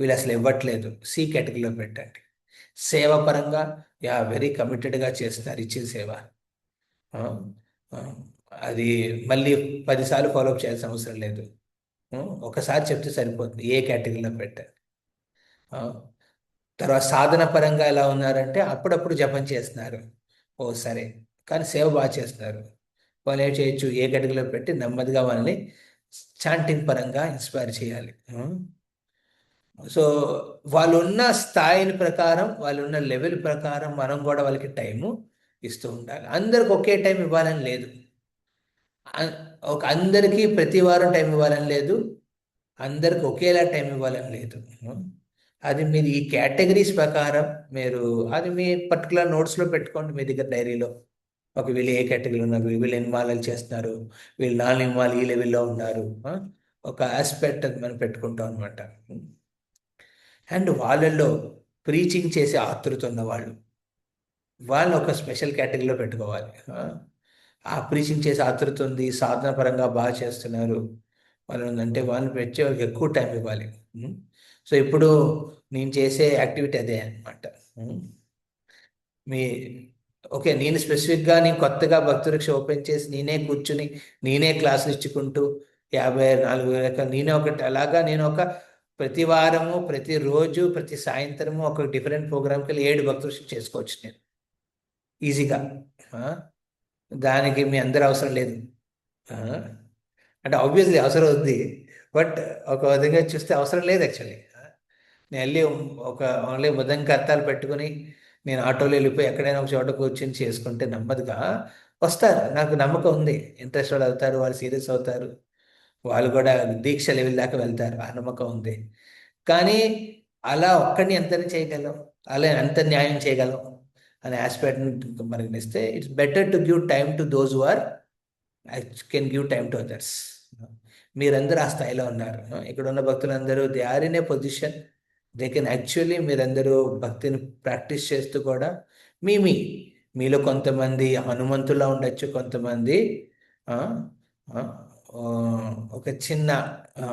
వీళ్ళు అసలు ఇవ్వట్లేదు, సి కేటగిరీలో పెట్టండి. సేవ పరంగా వెరీ కమిటెడ్గా చేస్తున్నారు, ఇచ్చే సేవ. అది మళ్ళీ 10 సార్లు ఫాలోఅప్ చేయాల్సిన అవసరం లేదు, ఒకసారి చెప్తే సరిపోతుంది. ఏ కేటగిరీలో పెట్టారు. తర్వాత సాధన పరంగా ఎలా ఉన్నారంటే అప్పుడప్పుడు జపం చేస్తున్నారు, ఓ సరే, కానీ సేవ బాగా చేస్తున్నారు, వాళ్ళు ఏం చేయొచ్చు, ఏ కేటగిరీలో పెట్టి నెమ్మదిగా వాళ్ళని చాంటింగ్ పరంగా ఇన్స్పైర్ చేయాలి. సో వాళ్ళు ఉన్న స్థాయిని ప్రకారం, వాళ్ళు ఉన్న లెవెల్ ప్రకారం మనం కూడా వాళ్ళకి టైము ఇస్తూ ఉండాలి. అందరికి ఒకే టైం ఇవ్వాలని లేదు. అ- అందరికీ ప్రతి వారం టైం ఇవ్వాలని లేదు, అందరికి ఒకేలా టైం ఇవ్వాలని లేదు. అది మీరు ఈ కేటగిరీస్ ప్రకారం మీరు అది మీ పర్టికులర్ నోట్స్లో పెట్టుకోండి, మీ దగ్గర డైరీలో. ఒక వీళ్ళు ఏ కేటగిరీలో ఉన్నారు, వీళ్ళు ఎన్ని మాలలు చేస్తున్నారు, వీళ్ళు 4 మాలు ఈ లెవెల్లో ఉన్నారు. ఒక ఆస్పెక్ట్ అది మనం పెట్టుకుంటాం అనమాట. అండ్ వాళ్ళల్లో ప్రీచింగ్ చేసే ఆతృత ఉన్న వాళ్ళు ఒక స్పెషల్ కేటగిరీలో పెట్టుకోవాలి. ఆ ప్రీచింగ్ చేసే ఆతృత ఉంది, సాధన పరంగా బాగా చేస్తున్నారు వాళ్ళు అంటే వాళ్ళని పెంచే వాళ్ళకి ఎక్కువ టైం ఇవ్వాలి. సో ఇప్పుడు నేను చేసే యాక్టివిటీ అదే అనమాట. మీ ఓకే, నేను స్పెసిఫిక్గా నేను కొత్తగా భక్తులకి ఓపెన్ చేసి నేనే కూర్చుని నేనే క్లాసులు ఇచ్చుకుంటూ 54 నేనే ఒకటి అలాగా నేను ఒక ప్రతి వారము ప్రతిరోజు ప్రతి సాయంత్రము ఒక డిఫరెంట్ ప్రోగ్రామ్కి వెళ్ళి 7 భక్తులు చేసుకోవచ్చు నేను ఈజీగా. ఆ, దానికి మీ అందరి అవసరం లేదు. ఆ, అంటే ఆబ్వియస్లీ అవసరం ఉంది, బట్ ఒక విధంగా చూస్తే అవసరం లేదు యాక్చువల్లీ. నేను వెళ్ళి ఒక ఓన్లీ బుధంకి అర్థాలు పెట్టుకుని నేను ఆటోలో వెళ్ళిపోయి ఎక్కడైనా ఒక చోట కూర్చొని చేసుకుంటే నెమ్మదిగా వస్తారు. నాకు నమ్మకం ఉంది, ఇంట్రెస్టెడ్ అవుతారు, వాళ్ళు సీరియస్ అవుతారు, వాళ్ళు కూడా దీక్ష లెవెల్ దాకా వెళ్తారు, ఆ నమ్మకం ఉంది. కానీ అలా ఒక్కడిని ఎంత చేయగలం, అలా ఎంత న్యాయం చేయగలం అనే ఆస్పెక్ట్ పరిగణిస్తే it's better to give time to those who are can give time to others. మీరందరూ ఆ స్థాయిలో ఉన్నారు. ఇక్కడ ఉన్న భక్తులందరూ they are in a position they can actually, మీరందరూ భక్తిని ప్రాక్టీస్ చేస్తూ కూడా మీలో కొంతమంది హనుమంతులా ఉండొచ్చు, కొంతమంది ఆ, ఆ, ఆ, ఒక చిన్న ఆ,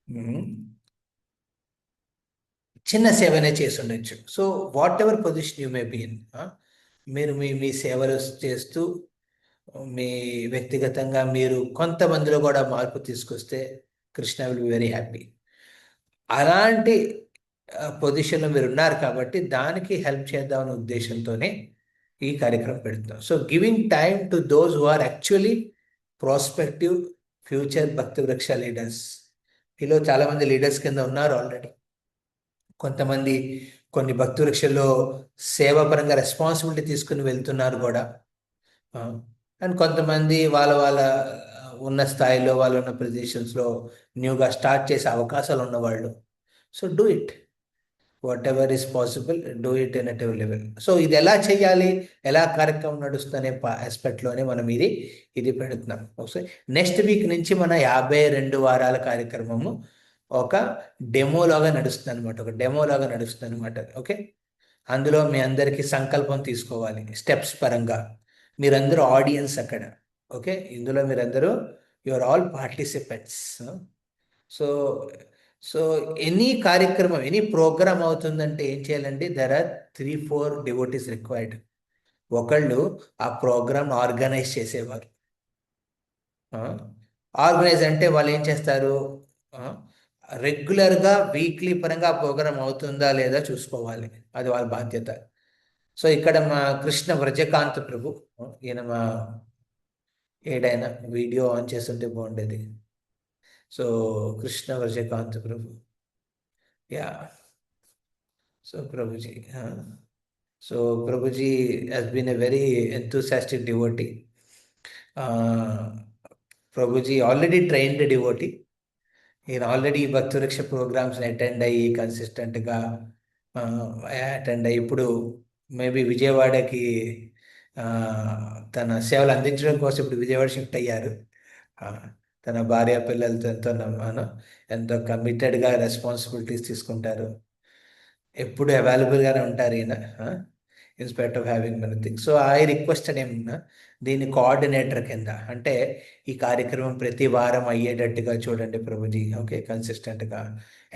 ఉమ్, చిన్న సేవనే చేసి ఉండొచ్చు. So whatever position you may be in, మీరు మీ మీ సేవలు చేస్తూ మీ వ్యక్తిగతంగా మీరు కొంతమందిలో కూడా మార్పు తీసుకొస్తే Krishna will be very happy. అలాంటి పొజిషన్లో మీరు ఉన్నారు కాబట్టి దానికి హెల్ప్ చేద్దామనే ఉద్దేశంతోనే ఈ కార్యక్రమం పెడుతున్నాం. So giving time to those who are actually prospective future Bhakti Vriksha leaders. మీలో చాలామంది లీడర్స్ కింద ఉన్నారు ఆల్రెడీ. కొంతమంది కొన్ని భక్తి వృక్షల్లో సేవాపరంగా రెస్పాన్సిబిలిటీ తీసుకుని వెళ్తున్నారు కూడా. అండ్ కొంతమంది వాళ్ళ వాళ్ళ ఉన్న స్థాయిలో వాళ్ళు ఉన్న పొజిషన్స్లో న్యూగా స్టార్ట్ చేసే అవకాశాలు ఉన్నవాళ్ళు. So do it, what ever is possible, do it in at ever level. So ఇది ఎలా చేయాలి, ఎలా కార్యక్రమం నడుస్తుందనే ఆస్పెక్ట్లోనే మనం ఇది పెడుతున్నాం. ఓకే, నెక్స్ట్ వీక్ నుంచి మన 52 వారాల కార్యక్రమము ఒక డెమోలాగా నడుస్తుంది అనమాట, ఒక డెమోలాగా నడుస్తుంది అనమాట. ఓకే, అందులో మీ అందరికీ సంకల్పం తీసుకోవాలి స్టెప్స్ పరంగా. మీరందరూ ఆడియన్స్ అక్కడ. ఓకే, ఇందులో మీరందరూ your all participants. So so any కార్యక్రమం ఎనీ ప్రోగ్రామ్ అవుతుందంటే ఏం చేయాలండి, దెర్ ఆర్ 3-4 డివోటీస్ రిక్వైర్డ్. ఒకళ్ళు ఆ ప్రోగ్రామ్ ఆర్గనైజ్ చేసేవారు. ఆర్గనైజ్ అంటే వాళ్ళు ఏం చేస్తారు, రెగ్యులర్గా వీక్లీ పరంగా ఆ ప్రోగ్రామ్ అవుతుందా లేదా చూసుకోవాలి, అది వాళ్ళ బాధ్యత. సో ఇక్కడ మా కృష్ణ వ్రజకాంత్ ప్రభు, ఈయన మా ఏడైనా వీడియో ఆన్ చేస్తుంటే బాగుండేది. So Krishna వ్రజకాంత్ Prabhu, yeah. So Prabhuji, so Prabhuji has been a very enthusiastic devotee. Prabhuji already trained devotee. ఈయన ఆల్రెడీ భక్తివృక్ష ప్రోగ్రామ్స్ని అటెండ్ అయ్యి కన్సిస్టెంట్గా అటెండ్ అయ్యి ఇప్పుడు మేబీ విజయవాడకి ఆ, తన సేవలు అందించడం కోసం ఇప్పుడు విజయవాడ షిఫ్ట్ అయ్యారు. ఆ, తన భార్య పిల్లలతో ఎంతో కమిటెడ్గా రెస్పాన్సిబిలిటీస్ తీసుకుంటారు. ఎప్పుడు అవైలబుల్గానే ఉంటారు ఈయన, in spite of having many things. So I requested ఏమన్నా దీని కోఆర్డినేటర్ కింద, అంటే ఈ కార్యక్రమం ప్రతి వారం అయ్యేటట్టుగా చూడండి ప్రభుజీ. ఓకే, కన్సిస్టెంట్గా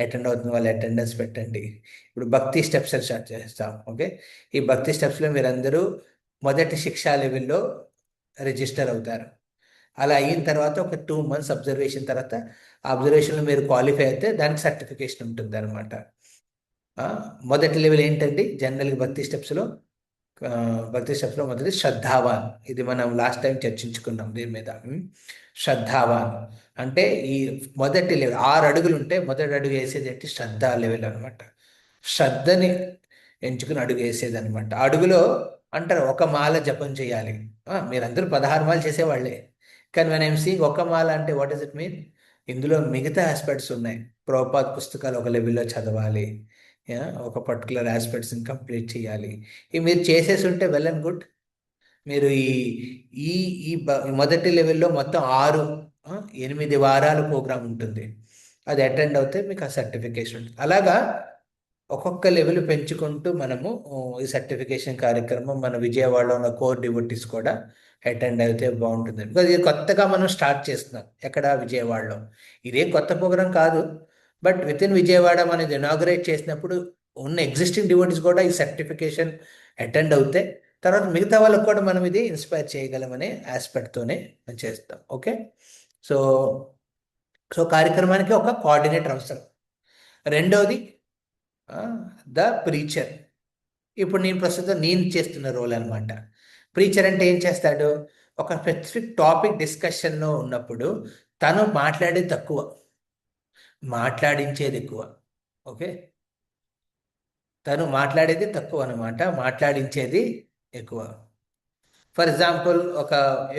అటెండ్ అవుతున్న వాళ్ళు అటెండెన్స్ పెట్టండి. ఇప్పుడు భక్తి స్టెప్స్ స్టార్ట్ చేస్తాం. ఓకే, ఈ భక్తి స్టెప్స్లో మీరందరూ మొదటి శిక్షా లెవెల్లో రిజిస్టర్ అవుతారు. అలా అయిన తర్వాత ఒక 2 months అబ్జర్వేషన్ తర్వాత అబ్జర్వేషన్లో మీరు క్వాలిఫై అయితే దానికి సర్టిఫికేషన్ ఉంటుంది అనమాట. మొదటి లెవెల్ ఏంటండి, జనరల్గా భక్తి స్టెప్స్లో ఆ, భక్తి స్టెప్స్లో మొదటి శ్రద్ధావాన్. ఇది మనం లాస్ట్ టైం చర్చించుకున్నాం దీని మీద. శ్రద్ధావాన్ అంటే ఈ మొదటి లెవెల్ 6 అడుగులు ఉంటే మొదటి అడుగు వేసేది ఏంటి? శ్రద్ధ లెవెల్ అనమాట. శ్రద్ధని ఎంచుకుని అడుగు వేసేది అనమాట. అడుగులో అంటారు ఒక మాల జపం చేయాలి. మీరందరూ 16 మాలు చేసేవాళ్ళే, కానీ మన ఎంసీ ఒక మాల అంటే వాట్ డస్ ఇట్ మీన్? ఇందులో మిగతా ఆస్పెక్ట్స్ ఉన్నాయి. ప్రభుపాద్ పుస్తకాలు ఒక లెవెల్లో చదవాలి, ఒక పర్టికులర్ ఆస్పెక్ట్స్ని కంప్లీట్ చేయాలి. ఇవి మీరు చేసేసి ఉంటే వెల్ అండ్ గుడ్. మీరు ఈ ఈ ఈ మొదటి లెవెల్లో మొత్తం 8 వారాల ప్రోగ్రామ్ ఉంటుంది. అది అటెండ్ అవుతే మీకు ఆ సర్టిఫికేషన్ ఉంటుంది. అలాగా ఒక్కొక్క లెవెల్ పెంచుకుంటూ మనము ఈ సర్టిఫికేషన్ కార్యక్రమం మన విజయవాడలో ఉన్న కోర్ డివోటీస్ కూడా అటెండ్ అయితే బాగుంటుంది. బికాజ్ ఇది కొత్తగా మనం స్టార్ట్ చేస్తున్నాం. ఎక్కడ? విజయవాడలో. ఇదే కొత్త ప్రోగ్రాం కాదు, బట్ విత్ ఇన్ విజయవాడ మనం ఇది ఇనాగ్రేట్ చేసినప్పుడు ఉన్న ఎగ్జిస్టింగ్ డివోటీస్ కూడా ఈ సర్టిఫికేషన్ అటెండ్ అవుతే తర్వాత మిగతా వాళ్ళకు కూడా మనం ఇది ఇన్స్పైర్ చేయగలమనే ఆస్పెక్ట్తోనే మనం చేస్తాం. ఓకే, సో సో కార్యక్రమానికి ఒక కోఆర్డినేటర్ అవసరం. రెండవది ద ప్రీచర్. ఇప్పుడు నేను చేస్తున్న రోల్ అనమాట. ప్రీచర్ అంటే ఏం చేస్తాడు? ఒక స్పెసిఫిక్ టాపిక్ డిస్కషన్లో ఉన్నప్పుడు తను మాట్లాడేది తక్కువ, మాట్లాడించేది ఎక్కువ. ఓకే, తను మాట్లాడేది తక్కువ అనమాట, మాట్లాడించేది ఎక్కువ. ఫర్ ఎగ్జాంపుల్ ఒక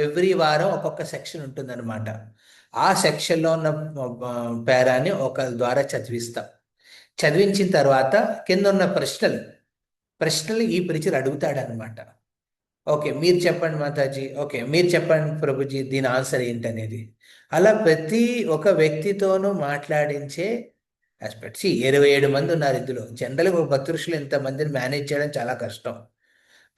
ఎవ్రీ వారం ఒక్కొక్క సెక్షన్ ఉంటుందన్నమాట. ఆ సెక్షన్లో ఉన్న పేరాన్ని ఒకరి ద్వారా చదివిస్తాం. చదివించిన తర్వాత కింద ఉన్న ప్రశ్నలు ఈ ప్రీచర్ అడుగుతాడనమాట. ఓకే, మీరు చెప్పండి మాతాజీ, ఓకే మీరు చెప్పండి ప్రభుజీ, దీని ఆన్సర్ ఏంటనేది. అలా ప్రతి ఒక్క వ్యక్తితోనూ మాట్లాడించే ఆస్పెక్ట్స్. 27 మంది ఉన్నారు ఇందులో. జనరల్గా ఒక భక్తులు ఇంతమందిని మేనేజ్ చేయడం చాలా కష్టం.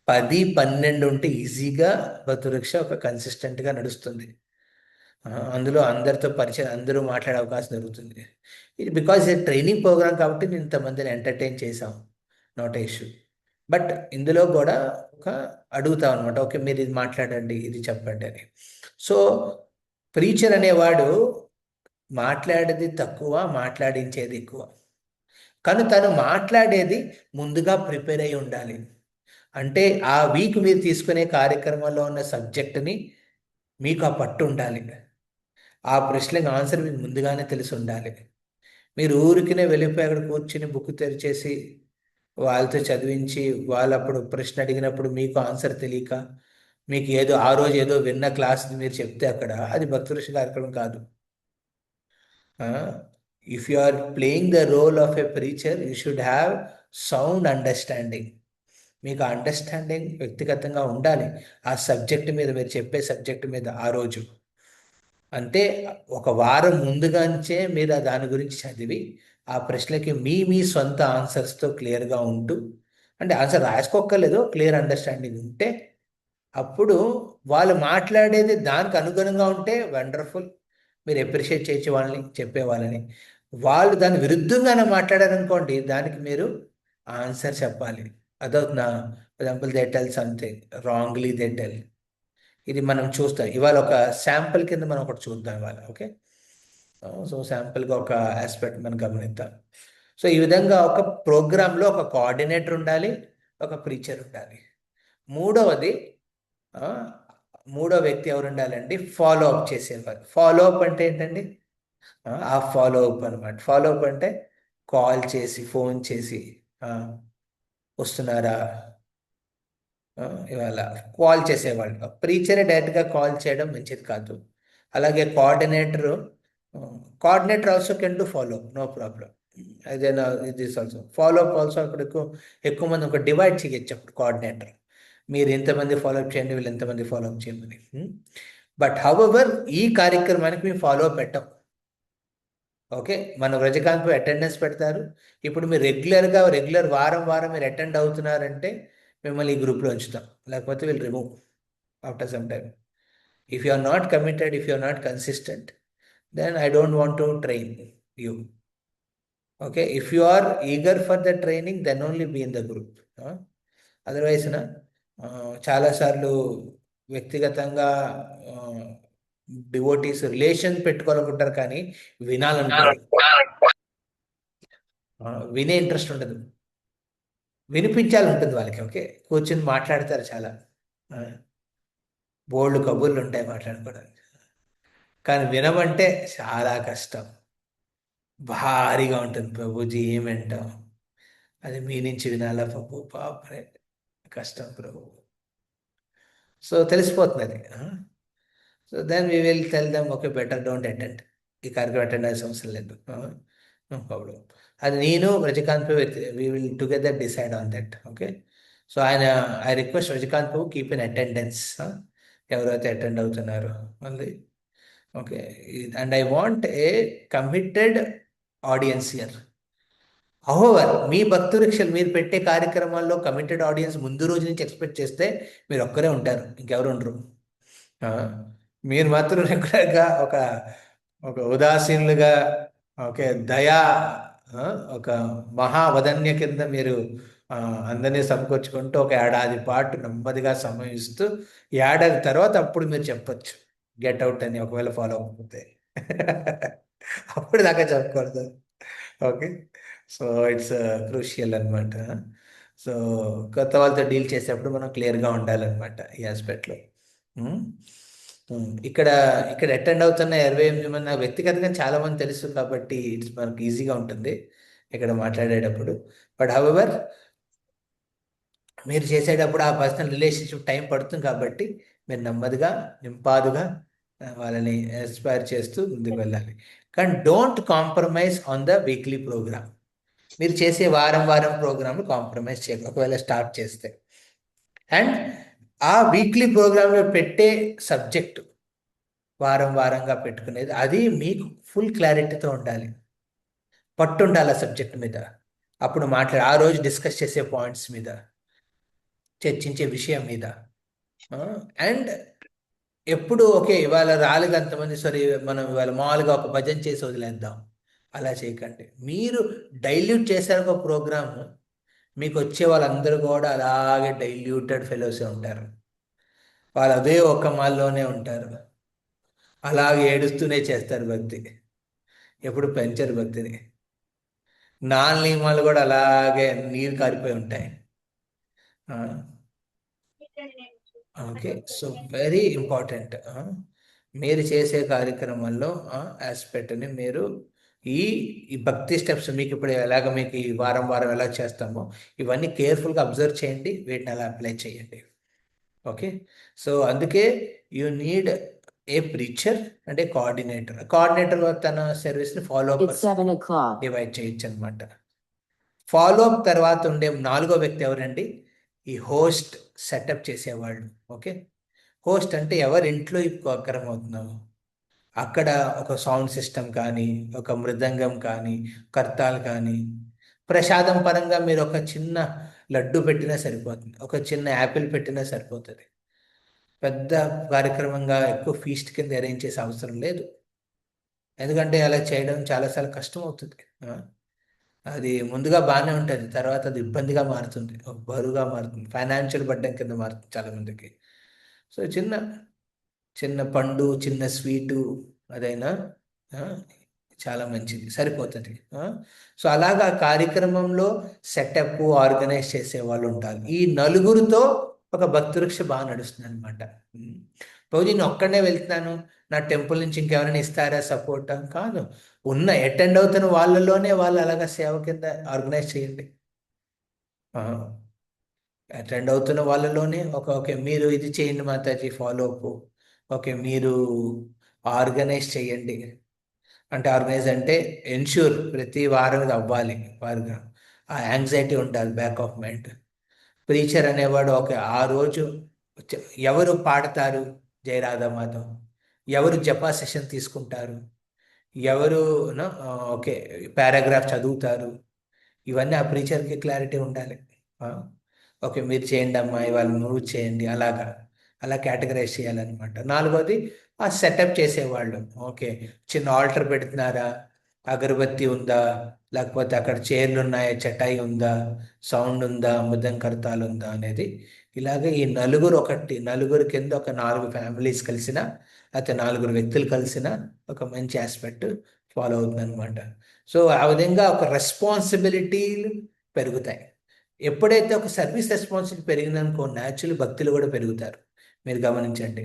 10-12 ఉంటే ఈజీగా భక్తువృక్ష ఒక కన్సిస్టెంట్గా నడుస్తుంది. అందులో అందరితో పరిచయం, అందరూ మాట్లాడే అవకాశం దొరుకుతుంది. ఇది బికాజ్ ఇది ట్రైనింగ్ ప్రోగ్రామ్ కాబట్టి నేను ఇంతమందిని ఎంటర్టైన్ చేసాం, నాట్ ఇష్యూ. బట్ ఇందులో కూడా ఒక అడుగుతాం అనమాట, ఓకే మీరు ఇది మాట్లాడండి, ఇది చెప్పండి అని. సో ప్రీచర్ అనేవాడు మాట్లాడేది తక్కువ, మాట్లాడించేది ఎక్కువ. కానీ తను మాట్లాడేది ముందుగా ప్రిపేర్ అయి ఉండాలి. అంటే ఆ వీక్ మీరు తీసుకునే కార్యక్రమంలో ఉన్న సబ్జెక్టుని మీకు ఆ పట్టు ఉండాలి. ఆ ప్రశ్నలకు ఆన్సర్ మీకు ముందుగానే తెలిసి ఉండాలి. మీరు ఊరికినే వెళ్ళిపోయి అక్కడ కూర్చుని బుక్ తెరిచేసి వాళ్ళతో చదివించి వాళ్ళు అప్పుడు ప్రశ్న అడిగినప్పుడు మీకు ఆన్సర్ తెలియక మీకు ఏదో ఆ రోజు ఏదో విన్న క్లాస్ మీరు చెప్తే అక్కడ అది భక్తుల కార్యక్రమం కాదు. If you are playing the role of a preacher, you should have sound understanding. మీకు ఆ అండర్స్టాండింగ్ వ్యక్తిగతంగా ఉండాలి ఆ సబ్జెక్ట్ మీద, మీరు చెప్పే సబ్జెక్ట్ మీద ఆ రోజు. అంటే ఒక వారం ముందుగాంచే మీరు దాని గురించి చదివి ఆ ప్రశ్నలకి మీ సొంత ఆన్సర్స్తో క్లియర్గా ఉంటూ, అంటే ఆన్సర్ రాసుకోక్కర్లేదు, క్లియర్ అండర్స్టాండింగ్ ఉంటే అప్పుడు వాళ్ళు మాట్లాడేది దానికి అనుగుణంగా ఉంటే వండర్ఫుల్. మీరు అప్రిషియేట్ చేయొచ్చు వాళ్ళని, చెప్పే వాళ్ళని. వాళ్ళు దాని విరుద్ధంగానే మాట్లాడారనుకోండి, దానికి మీరు ఆన్సర్ చెప్పాలి. అదవుతుందా? For example they tell something wrongly, they tell. ఇది మనం చూస్తాం ఇవాళ. ఒక శాంపుల్ కింద మనం ఒకటి చూద్దాం ఇవాళ. ఓకే, సో శాంపుల్గా ఒక ఆస్పెక్ట్ మనం గమనిద్దాం. సో ఈ విధంగా ఒక ప్రోగ్రాంలో ఒక కోఆర్డినేటర్ ఉండాలి, ఒక ప్రీచర్ ఉండాలి. మూడవది మూడో వ్యక్తి ఎవరు ఉండాలండి? ఫాలో అప్ చేసేవారు. ఫాలో అప్ అంటే ఏంటండి? ఆ ఫాలో అప్ అనమాట. ఫాలో అప్ అంటే కాల్ చేసి, ఫోన్ చేసి వస్తున్నారా ఇవాళ కాల్ చేసేవాళ్ళు. ప్రీచరే డైరెక్ట్గా కాల్ చేయడం మంచిది కాదు. అలాగే coordinator also can do follow up, no problem. అదేనా this also follow up also. అప్పుడు ఎక్కువ మంది ఒక డివైడ్ చేయొచ్చు అప్పుడు కోఆర్డినేటర్. మీరు ఎంతమంది ఫాలోఅప్ చేయండి, వీళ్ళు ఎంతమంది ఫాలోఅప్ చేయమని. బట్ హౌఎవర్ ఈ కార్యక్రమానికి మేము ఫాలోఅప్ పెట్టాం. ఓకే, మన రజకాంత్ అటెండెన్స్ పెడతారు. ఇప్పుడు మీరు రెగ్యులర్ వారం మీరు అటెండ్ అవుతున్నారంటే మిమ్మల్ని ఈ గ్రూప్లో ఉంచుతాం, లేకపోతే will remove after some time. If you are not committed, if you are not consistent, then I don't want to train you. Okay, if you are eager for the training, then only be in the group. Otherwise చాలాసార్లు వ్యక్తిగతంగా డివోటీస్ రిలేషన్ పెట్టుకోవాలనుకుంటారు, కానీ వినాలనుకోరు. వినే ఇంట్రెస్ట్ ఉండదు. వినిపించాలి ఉంటుంది వాళ్ళకి. ఓకే, కూర్చుని మాట్లాడతారు చాలా, బోల్డ్ కబుర్లు ఉంటాయి మాట్లాడుకోవడానికి. కానీ వినమంటే చాలా కష్టం, భారీగా ఉంటుంది. ప్రభుజీ ఏమంటాం, అది మీ నుంచి వినాలా ప్రభు, పాపరే కష్టం ప్రభు. సో తెలిసిపోతుంది అది. So then we will tell them okay better don't attend, ఈ కార్యక్రమం అటెండ్ అయ్యే అవసరం లేదు, నో ప్రాబ్లం. అది నేను Rajakant we will together decide on that. Okay, so I request Rajakant Prabhu keep in attendance, ఎవరైతే అటెండ్ అవుతున్నారో మళ్ళీ. Okay, and I want a committed audience here. However మీ భక్తు రక్షలు మీరు పెట్టే కార్యక్రమాల్లో కమిటెడ్ ఆడియన్స్ ముందు రోజు నుంచి ఎక్స్పెక్ట్ చేస్తే మీరు ఒక్కరే ఉంటారు, ఇంకెవరు ఉండరు. ఆ, మీరు మాత్రం రెగ్యులర్గా ఒక ఒక ఉదాసీనులుగా, ఓకే దయా, ఆ, ఒక మహావదన్య కింద మీరు అందరినీ సమకూర్చుకుంటూ ఒక ఏడాది పాటు నెమ్మదిగా సమయం ఇస్తూ, ఏడాది తర్వాత అప్పుడు మీరు చెప్పొచ్చు గెట్ అవుట్ అని, ఒకవేళ ఫాలో అవ్వకపోతే. అప్పుడు దాకా చెప్పకూడదు. ఓకే, సో ఇట్స్ క్రూషియల్ అనమాట. సో కొత్త వాళ్ళతో డీల్ చేసేటప్పుడు మనం క్లియర్గా ఉండాలన్నమాట ఈ ఆస్పెక్ట్లో. ఇక్కడ ఇక్కడ అటెండ్ అవుతున్న 28 మంది నాకు వ్యక్తిగతంగా చాలా మంది తెలుసు కాబట్టి ఇట్స్ మనకు ఈజీగా ఉంటుంది ఇక్కడ మాట్లాడేటప్పుడు. బట్ హౌఎవర్ మీరు చేసేటప్పుడు ఆ పర్సనల్ రిలేషన్షిప్ టైం పడుతుంది కాబట్టి మీరు నెమ్మదిగా నింపాదుగా వాళ్ళని ఇన్స్పైర్ చేస్తూ ముందుకు వెళ్ళాలి. కానీ don't compromise on the weekly program. మీరు చేసే వారం వారం ప్రోగ్రామ్లు కాంప్రమైజ్ చేయరు ఒకవేళ స్టార్ట్ చేస్తే. అండ్ ఆ వీక్లీ ప్రోగ్రాంలో పెట్టే సబ్జెక్టు వారం వారంగా పెట్టుకునేది అది మీకు ఫుల్ క్లారిటీతో ఉండాలి, పట్టు ఉండాలి ఆ సబ్జెక్ట్ మీద. అప్పుడు ఆ రోజు డిస్కస్ చేసే పాయింట్స్ మీద, చర్చించే విషయం మీద. అండ్ ఎప్పుడు ఓకే ఇవాళ రాలేదు అంతమంది, సరే మనం ఇవాళ మామూలుగా ఒక భజన చేసి వదిలేద్దాం, అలా చేయకండి. మీరు డైల్యూట్ చేశారు ఒక ప్రోగ్రామ్, మీకు వచ్చే వాళ్ళందరూ కూడా అలాగే డైల్యూటెడ్ ఫెలోసే ఉంటారు, వాళ్ళు అదే ఒక్క మాల్లోనే ఉంటారు, అలాగే ఏడుస్తూనే చేస్తారు భక్తి, ఎప్పుడు పెంచరు భక్తిని. నాలుగు నియమాలు కూడా అలాగే నీరు కారిపోయి ఉంటాయి. Okay, so very important. మీరు చేసే కార్యక్రమంలో ఆస్పెక్ట్ని మీరు ఈ ఈ భక్తి స్టెప్స్ మీకు ఇప్పుడు ఎలాగ మీకు ఈ వారం వారం ఎలా చేస్తామో ఇవన్నీ కేర్ఫుల్గా అబ్జర్వ్ చేయండి, వీటిని అలా అప్లై చేయండి. ఓకే, సో అందుకే యూ నీడ్ ఏ ప్రీచర్ అంటే కోఆర్డినేటర్. కోఆర్డినేటర్ తన సర్వీస్ని ఫాలో అప్ డివైడ్ చేయొచ్చు అనమాట. ఫాలో అప్ తర్వాత ఉండే నాలుగో వ్యక్తి ఎవరండి? ఈ హోస్ట్, సెటప్ చేసేవాళ్ళు. ఓకే, హోస్ట్ అంటే ఎవరి ఇంట్లో ఈ కార్యక్రమం అవుతున్నావు అక్కడ ఒక సౌండ్ సిస్టమ్ కానీ, ఒక మృదంగం కానీ, కర్తాలు కానీ, ప్రసాదం పరంగా మీరు ఒక చిన్న లడ్డు పెట్టినా సరిపోతుంది, ఒక చిన్న యాపిల్ పెట్టినా సరిపోతుంది. పెద్ద కార్యక్రమంగా ఎక్కువ ఫీస్ట్ కింద అరేంజ్ చేసే అవసరం లేదు, ఎందుకంటే అలా చేయడం చాలాసార్లు కష్టం అవుతుంది. అది ముందుగా బాగానే ఉంటుంది, తర్వాత అది ఇబ్బందిగా మారుతుంది, ఒక బరువుగా మారుతుంది, ఫైనాన్షియల్ బర్డెన్ కింద మారుతుంది చాలామందికి. సో చిన్న చిన్న పండు, చిన్న స్వీటు అదైనా చాలా మంచిది, సరిపోతుంది. సో అలాగా కార్యక్రమంలో సెటప్ ఆర్గనైజ్ చేసే వాళ్ళు ఉంటారు. ఈ నలుగురితో ఒక భక్తివృక్ష బాగా నడుస్తుంది అనమాట. రోజు నేను ఒక్కడనే వెళ్తున్నాను, నా టెంపుల్ నుంచి ఇంకెవరైనా ఇస్తారా సపోర్ట్ కాదు, ఉన్న అటెండ్ అవుతున్న వాళ్ళలోనే వాళ్ళు అలాగా సేవ కింద ఆర్గనైజ్ చేయండి. అటెండ్ అవుతున్న వాళ్ళలోనే ఓకే మీరు ఇది చేయండి మాతాజీ ఫాలో అప్, ఓకే మీరు ఆర్గనైజ్ చేయండి. అంటే ఆర్గనైజ్ అంటే ఎన్ష్యూర్ ప్రతి వారం ఇది అవ్వాలి, వారుగా ఆ యాంగ్జైటీ ఉండాలి, బ్యాక్ ఆఫ్ మైండ్. ప్రీచర్ అనేవాడు ఓకే ఆ రోజు ఎవరు పాడతారు జయరాధమాధవ్, ఎవరు జపా సెషన్ తీసుకుంటారు, ఎవరు ఓకే పారాగ్రాఫ్ చదువుతారు, ఇవన్నీ ఆ ప్రీచర్కి క్లారిటీ ఉండాలి. ఓకే మీరు చేయండి అమ్మా, ఇవాళ నువ్వు చేయండి, అలా కేటగరైజ్ చేయాలన్నమాట. నాలుగోది ఆ సెటప్ చేసేవాళ్ళు. ఓకే చిన్న ఆల్టర్ పెడుతున్నారా, అగరబత్తి ఉందా, లేకపోతే అక్కడ చైర్లు ఉన్నాయా, చటాయి ఉందా, సౌండ్ ఉందా, మృదంకర్తాలు ఉందా అనేది. ఇలాగే ఈ నలుగురు కింద ఒక 4 ఫ్యామిలీస్ కలిసిన, లేకపోతే 4 వ్యక్తులు కలిసిన ఒక మంచి ఆస్పెక్ట్ ఫాలో అవుతుంది అనమాట. సో ఆ విధంగా ఒక రెస్పాన్సిబిలిటీలు పెరుగుతాయి. ఎప్పుడైతే ఒక సర్వీస్ రెస్పాన్సిబిలిటీ పెరిగిందనుకో న్యాచురల్ భక్తులు కూడా పెరుగుతారు. మీరు గమనించండి.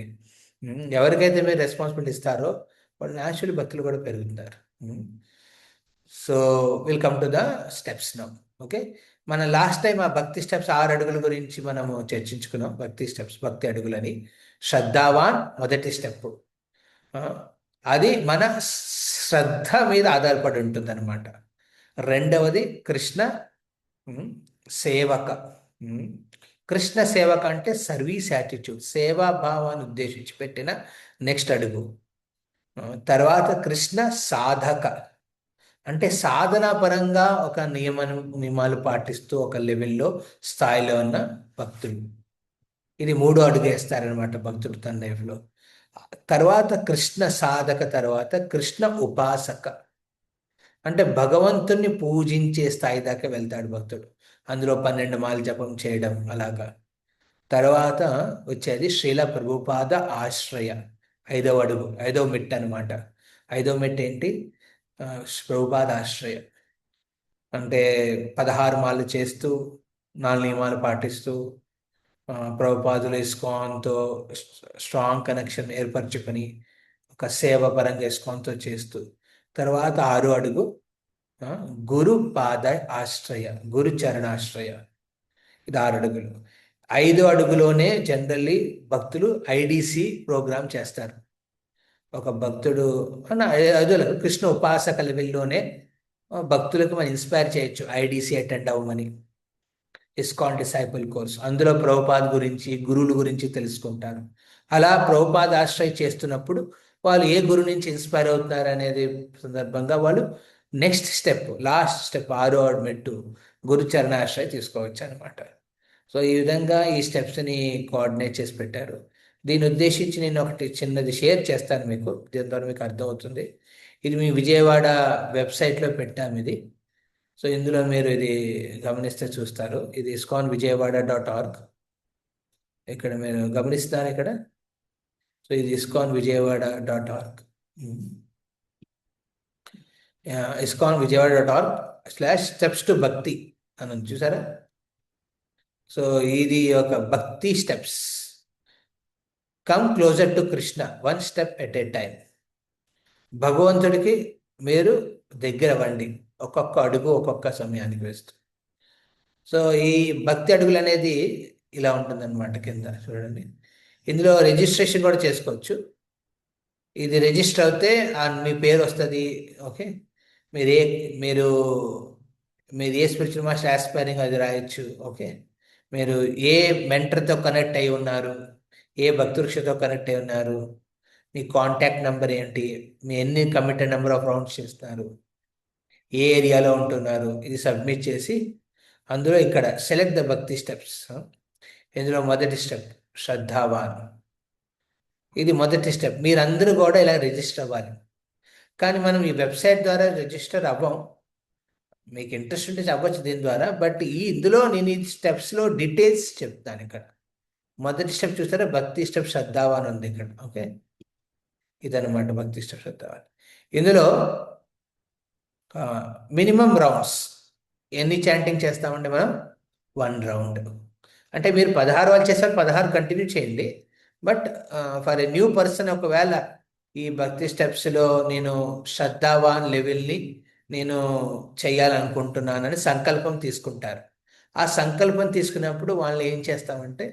ఎవరికైతే మీరు రెస్పాన్సిబిలిటీ ఇస్తారో వాళ్ళు న్యాచురల్ భక్తులు కూడా పెరుగుతారు. So will come to the steps now. Okay, మన లాస్ట్ టైం ఆ భక్తి స్టెప్స్ 6 అడుగుల గురించి మనము చర్చించుకున్నాం. భక్తి స్టెప్స్, భక్తి అడుగులని. శ్రద్ధావాన్ మొదటి స్టెప్. అది మన శ్రద్ధ మీద ఆధారపడి ఉంటుంది అనమాట. రెండవది కృష్ణ సేవక. కృష్ణ సేవక అంటే సర్వీస్ యాటిట్యూడ్, సేవాభావాన్ని ఉద్దేశించి పెట్టిన నెక్స్ట్ అడుగు. తర్వాత కృష్ణ సాధక అంటే సాధనా పరంగా ఒక నియమాలు పాటిస్తూ ఒక లెవెల్లో స్థాయిలో ఉన్న భక్తుడు. ఇది 3వ అడుగు వేస్తారనమాట భక్తుడు తన లైఫ్లో. తర్వాత కృష్ణ సాధక, తర్వాత కృష్ణ ఉపాసక అంటే భగవంతుణ్ణి పూజించే స్థాయి దాకా వెళ్తాడు భక్తుడు. అందులో 12 మాల జపం చేయడం అలాగా. తర్వాత వచ్చేది శ్రీల ప్రభుపాద ఆశ్రయ, 5వ అడుగు, 5వ మెట్టు అనమాట. 5వ మెట్టు ఏంటి? ప్రభుపాద ఆశ్రయ అంటే 16 మాలు చేస్తూ 4 నియమాలు పాటిస్తూ ప్రభుపాదులు ఇస్కాన్తో స్ట్రాంగ్ కనెక్షన్ ఏర్పరచుకొని ఒక సేవ పరంగా ఇస్కాన్తో చేస్తూ. తర్వాత 6వ అడుగు గురు పాద ఆశ్రయ, గురు చరణాశ్రయ. ఇది 6 అడుగులు. 5వ అడుగులోనే జనరల్లీ భక్తులు ఐడిసి ప్రోగ్రామ్ చేస్తారు. ఒక భక్తుడు అదులకు కృష్ణ ఉపాసక లెవెల్లోనే భక్తులకు మనం ఇన్స్పైర్ చేయొచ్చు ఐడిసి అటెండ్ అవ్వమని. ఇస్కాన్ డిసైపుల్ కోర్స్, అందులో ప్రభుపాద్ గురించి, గురువుల గురించి తెలుసుకుంటారు. అలా ప్రభుపాద్ ఆశ్రయ చేస్తున్నప్పుడు వాళ్ళు ఏ గురువు నుంచి ఇన్స్పైర్ అవుతున్నారు అనేది సందర్భంగా వాళ్ళు నెక్స్ట్ స్టెప్, లాస్ట్ స్టెప్, 6వ మెట్టు గురు చరణాశ్రయ తీసుకోవచ్చు అనమాట. సో ఈ విధంగా ఈ స్టెప్స్ని కోఆర్డినేట్ చేసి పెట్టారు. దీన్ని ఉద్దేశించి నేను ఒకటి చిన్నది షేర్ చేస్తాను మీకు, దీని ద్వారా మీకు అర్థమవుతుంది. ఇది మీ విజయవాడ వెబ్సైట్లో పెట్టాము ఇది. సో ఇందులో మీరు ఇది గమనిస్తే చూస్తారు. ఇది iskonvijayawada.org. ఇక్కడ మీరు గమనిస్తున్నారు ఇక్కడ. సో ఇది iskonvijayawada.org. iskonvijayawada.org/steps to భక్తి అని చూసారా. సో ఇది ఒక భక్తి steps. Come closer to Krishna, 1 step at a time. భగవంతుడికి మీరు దగ్గర అవ్వండి, ఒక్కొక్క అడుగు ఒక్కొక్క సమయానికి వేస్తూ. సో ఈ భక్తి అడుగులు అనేది ఇలా ఉంటుందన్నమాట. కింద చూడండి, ఇందులో రిజిస్ట్రేషన్ కూడా చేసుకోవచ్చు. ఇది రిజిస్టర్ అవుతే మీ పేరు వస్తుంది. ఓకే, మీరు ఏ స్పిరిచువల్ మాస్టర్ ఆస్పైరింగ్ అది రాయొచ్చు. ఓకే, మీరు ఏ మెంటర్తో కనెక్ట్ అయి ఉన్నారు, ఏ భక్తులతో కనెక్ట్ అయి ఉన్నారు, మీ కాంటాక్ట్ నెంబర్ ఏంటి, మీ ఎన్ని కమిటెడ్ నెంబర్ ఆఫ్ రౌండ్స్ చేస్తున్నారు, ఏ ఏరియాలో ఉంటున్నారు, ఇది సబ్మిట్ చేసి అందులో ఇక్కడ సెలెక్ట్ ద భక్తి స్టెప్స్. ఇందులో మొదటి స్టెప్ శ్రద్ధావాన్. ఇది మొదటి స్టెప్. మీరందరూ కూడా ఇలా రిజిస్టర్ అవ్వాలి. కానీ మనం ఈ వెబ్సైట్ ద్వారా రిజిస్టర్ అవ్వం. మీకు ఇంట్రెస్ట్ ఉంటే అవ్వచ్చు దీని ద్వారా. బట్ ఇందులో నేను ఈ స్టెప్స్లో డీటెయిల్స్ చెప్తాను. ఇక్కడ మొదటి స్టెప్ చూస్తారా, భక్తి స్టెప్ శ్రద్ధావాన్ ఉంది ఇక్కడ. ఓకే, ఇదనమాట భక్తి స్టెప్ శ్రద్ధావాన్. ఇందులో మినిమం రౌండ్స్ ఎన్ని చాంటింగ్ చేస్తామంటే మనం 1 రౌండ్. అంటే మీరు 16 వాళ్ళు చేస్తారు, 16 కంటిన్యూ చేయండి. But for a new person ఒకవేళ ఈ భక్తి స్టెప్స్లో నేను శ్రద్ధావాన్ లెవెల్ని నేను చేయాలనుకుంటున్నానని సంకల్పం తీసుకుంటారు. ఆ సంకల్పం తీసుకున్నప్పుడు వాళ్ళు ఏం చేస్తామంటే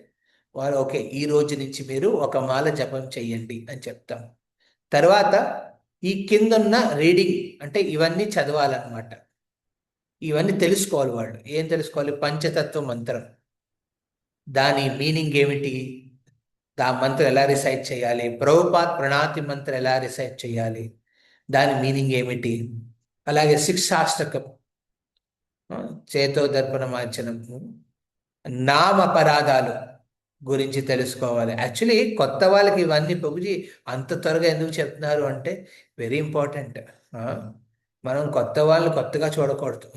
వాళ్ళు ఓకే ఈ రోజు నుంచి మీరు 1 మాల జపం చెయ్యండి అని చెప్తాం. తర్వాత ఈ కిందన్న రీడింగ్ అంటే ఇవన్నీ చదవాలన్నమాట. ఇవన్నీ తెలుసుకోవాలి. వాళ్ళు ఏం తెలుసుకోవాలి? పంచతత్వ మంత్రం, దాని మీనింగ్ ఏమిటి, దా మంత్రం ఎలా రిసైట్ చేయాలి, ప్రభుపాద్ ప్రణాతి మంత్రం ఎలా రిసైట్ చేయాలి, దాని మీనింగ్ ఏమిటి, అలాగే శిక్షాష్టకం, చేతో దర్పణ మార్చనం, నామ అపరాధాలు గురించి తెలుసుకోవాలి. యాక్చువల్లీ కొత్త వాళ్ళకి ఇవన్నీ ప్రభుజీ అంత త్వరగా ఎందుకు చెప్తున్నారు అంటే వెరీ ఇంపార్టెంట్. మనం కొత్త వాళ్ళని కొత్తగా చూడకూడదు.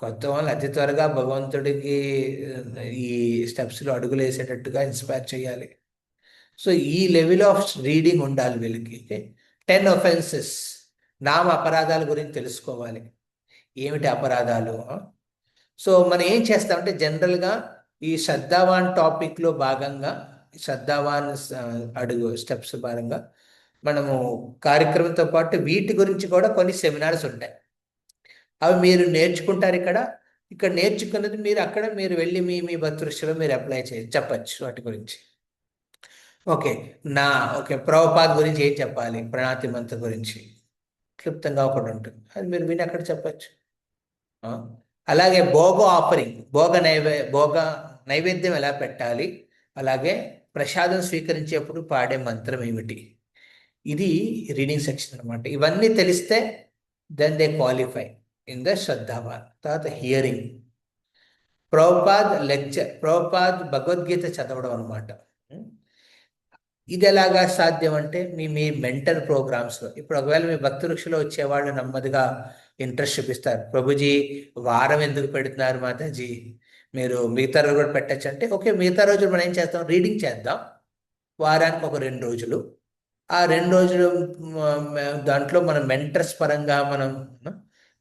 కొత్త వాళ్ళని అతి త్వరగా భగవంతుడికి ఈ స్టెప్స్లో అడుగులు వేసేటట్టుగా ఇన్స్పైర్ చేయాలి. సో ఈ లెవెల్ ఆఫ్ రీడింగ్ ఉండాలి వీళ్ళకి. 10 offenses, నామ అపరాధాల గురించి తెలుసుకోవాలి. ఏమిటి అపరాధాలు? సో మనం ఏం చేస్తామంటే జనరల్గా ఈ శ్రద్ధావాన్ టాపిక్లో భాగంగా శ్రద్ధావాన్ అడుగు స్టెప్స్ భాగంగా మనము కార్యక్రమంతో పాటు వీటి గురించి కూడా కొన్ని సెమినార్స్ ఉంటాయి. అవి మీరు నేర్చుకుంటారు ఇక్కడ. ఇక్కడ నేర్చుకున్నది మీరు అక్కడ మీరు వెళ్ళి మీ మీ భక్తృష్టిలో మీరు అప్లై చెప్పచ్చు వాటి గురించి. ఓకే ఓకే ప్రభుపాద్ గురించి ఏం చెప్పాలి, ప్రణాతి మంత్ర గురించి క్లుప్తంగా ఒకటి ఉంటుంది, అది మీరు విని అక్కడ చెప్పచ్చు. అలాగే భోగ నైవేద్యం ఎలా పెట్టాలి, అలాగే ప్రసాదం స్వీకరించేప్పుడు పాడే మంత్రం ఏమిటి, ఇది రీడింగ్ సెక్షన్ అనమాట. ఇవన్నీ తెలిస్తే then they qualify in the Shraddhavan. తర్వాత హియరింగ్, ప్రభుపాద్ భగవద్గీత చదవడం అనమాట. ఇది ఎలాగా సాధ్యం అంటే మీ మెంటర్ ప్రోగ్రామ్స్లో, ఇప్పుడు ఒకవేళ మీ భక్తి వృక్షలో వచ్చేవాళ్ళు నెమ్మదిగా ఇంట్రెస్ట్ చూపిస్తారు, ప్రభుజీ వారం ఎందుకు పెడుతున్నారు మాతాజీ, మీరు మిగతా రోజు కూడా పెట్టచ్చు అంటే, ఓకే మిగతా రోజులు మనం ఏం చేస్తాం, రీడింగ్ చేద్దాం వారానికి ఒక 2 రోజులు. ఆ 2 రోజులు దాంట్లో మనం మెంటర్స్ పరంగా మనం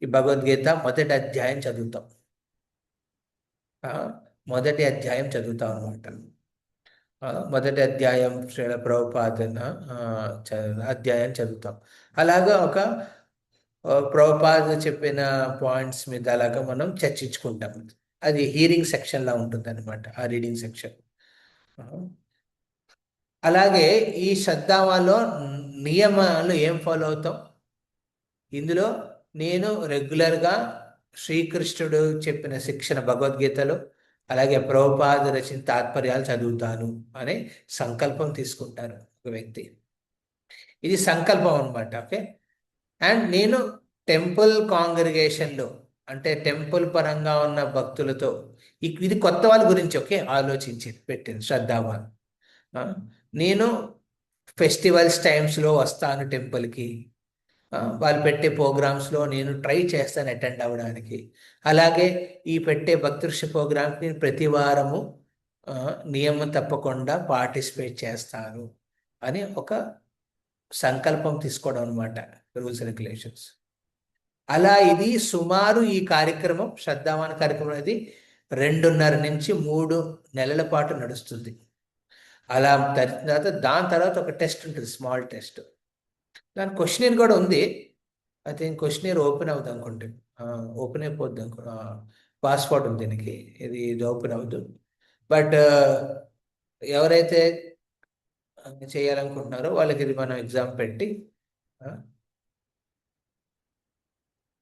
ఈ భగవద్గీత మొదటి అధ్యాయం చదువుతాం. మొదటి అధ్యాయం చదువుతాం అనమాట. మొదటి అధ్యాయం శ్రీల ప్రభుపాదన అధ్యాయం చదువుతాం. అలాగా ఒక ప్రభుపాద చెప్పిన పాయింట్స్ మీద అలాగా మనం చర్చించుకుంటాం. అది హీరింగ్ సెక్షన్లా ఉంటుంది అనమాట, ఆ రీడింగ్ సెక్షన్. అలాగే ఈ శ్రద్ధావాలో నియమాలు ఏం ఫాలో అవుతాం, ఇందులో నేను రెగ్యులర్గా శ్రీకృష్ణుడు చెప్పిన శిక్షణ భగవద్గీతలో, అలాగే ప్రభుపాద రచన తాత్పర్యాలు చదువుతాను అనే సంకల్పం తీసుకుంటారు ఒక వ్యక్తి. ఇది సంకల్పం అనమాట. ఓకే. అండ్ నేను టెంపుల్ కాంగ్రిగేషన్లో, అంటే టెంపుల్ పరంగా ఉన్న భక్తులతో, ఇది కొత్త వాళ్ళ గురించి ఓకే ఆలోచించి పెట్టింది శ్రద్ధావాన్. నేను ఫెస్టివల్స్ టైమ్స్లో వస్తాను టెంపుల్కి, వాళ్ళు పెట్టే ప్రోగ్రామ్స్లో నేను ట్రై చేస్తాను అటెండ్ అవ్వడానికి. అలాగే ఈ పెట్టే భక్తృష్టి ప్రోగ్రామ్కి నేను ప్రతి వారము నియమం తప్పకుండా పార్టిసిపేట్ చేస్తాను అని ఒక సంకల్పం తీసుకోవడం అనమాట, రూల్స్ అండ్ రెగ్యులేషన్స్. అలా ఇది సుమారు ఈ కార్యక్రమం శ్రద్ధావాన్ కార్యక్రమం అనేది 2.5 నుంచి 3 నెలల పాటు నడుస్తుంది. అలా దాని తర్వాత ఒక టెస్ట్ ఉంటుంది, స్మాల్ టెస్ట్. దాని క్వశ్చనర్ కూడా ఉంది. ఐ థింక్ క్వశ్చనర్ ఓపెన్ అవుతుంది అనుకుంటే, ఓపెన్ అయిపోద్ది అనుకో, పాస్వర్డ్ ఉంది దీనికి, ఇది ఓపెన్ అవుతుంది. బట్ ఎవరైతే చేయాలనుకుంటున్నారో వాళ్ళకి ఇది మనం ఎగ్జామ్ పెట్టి,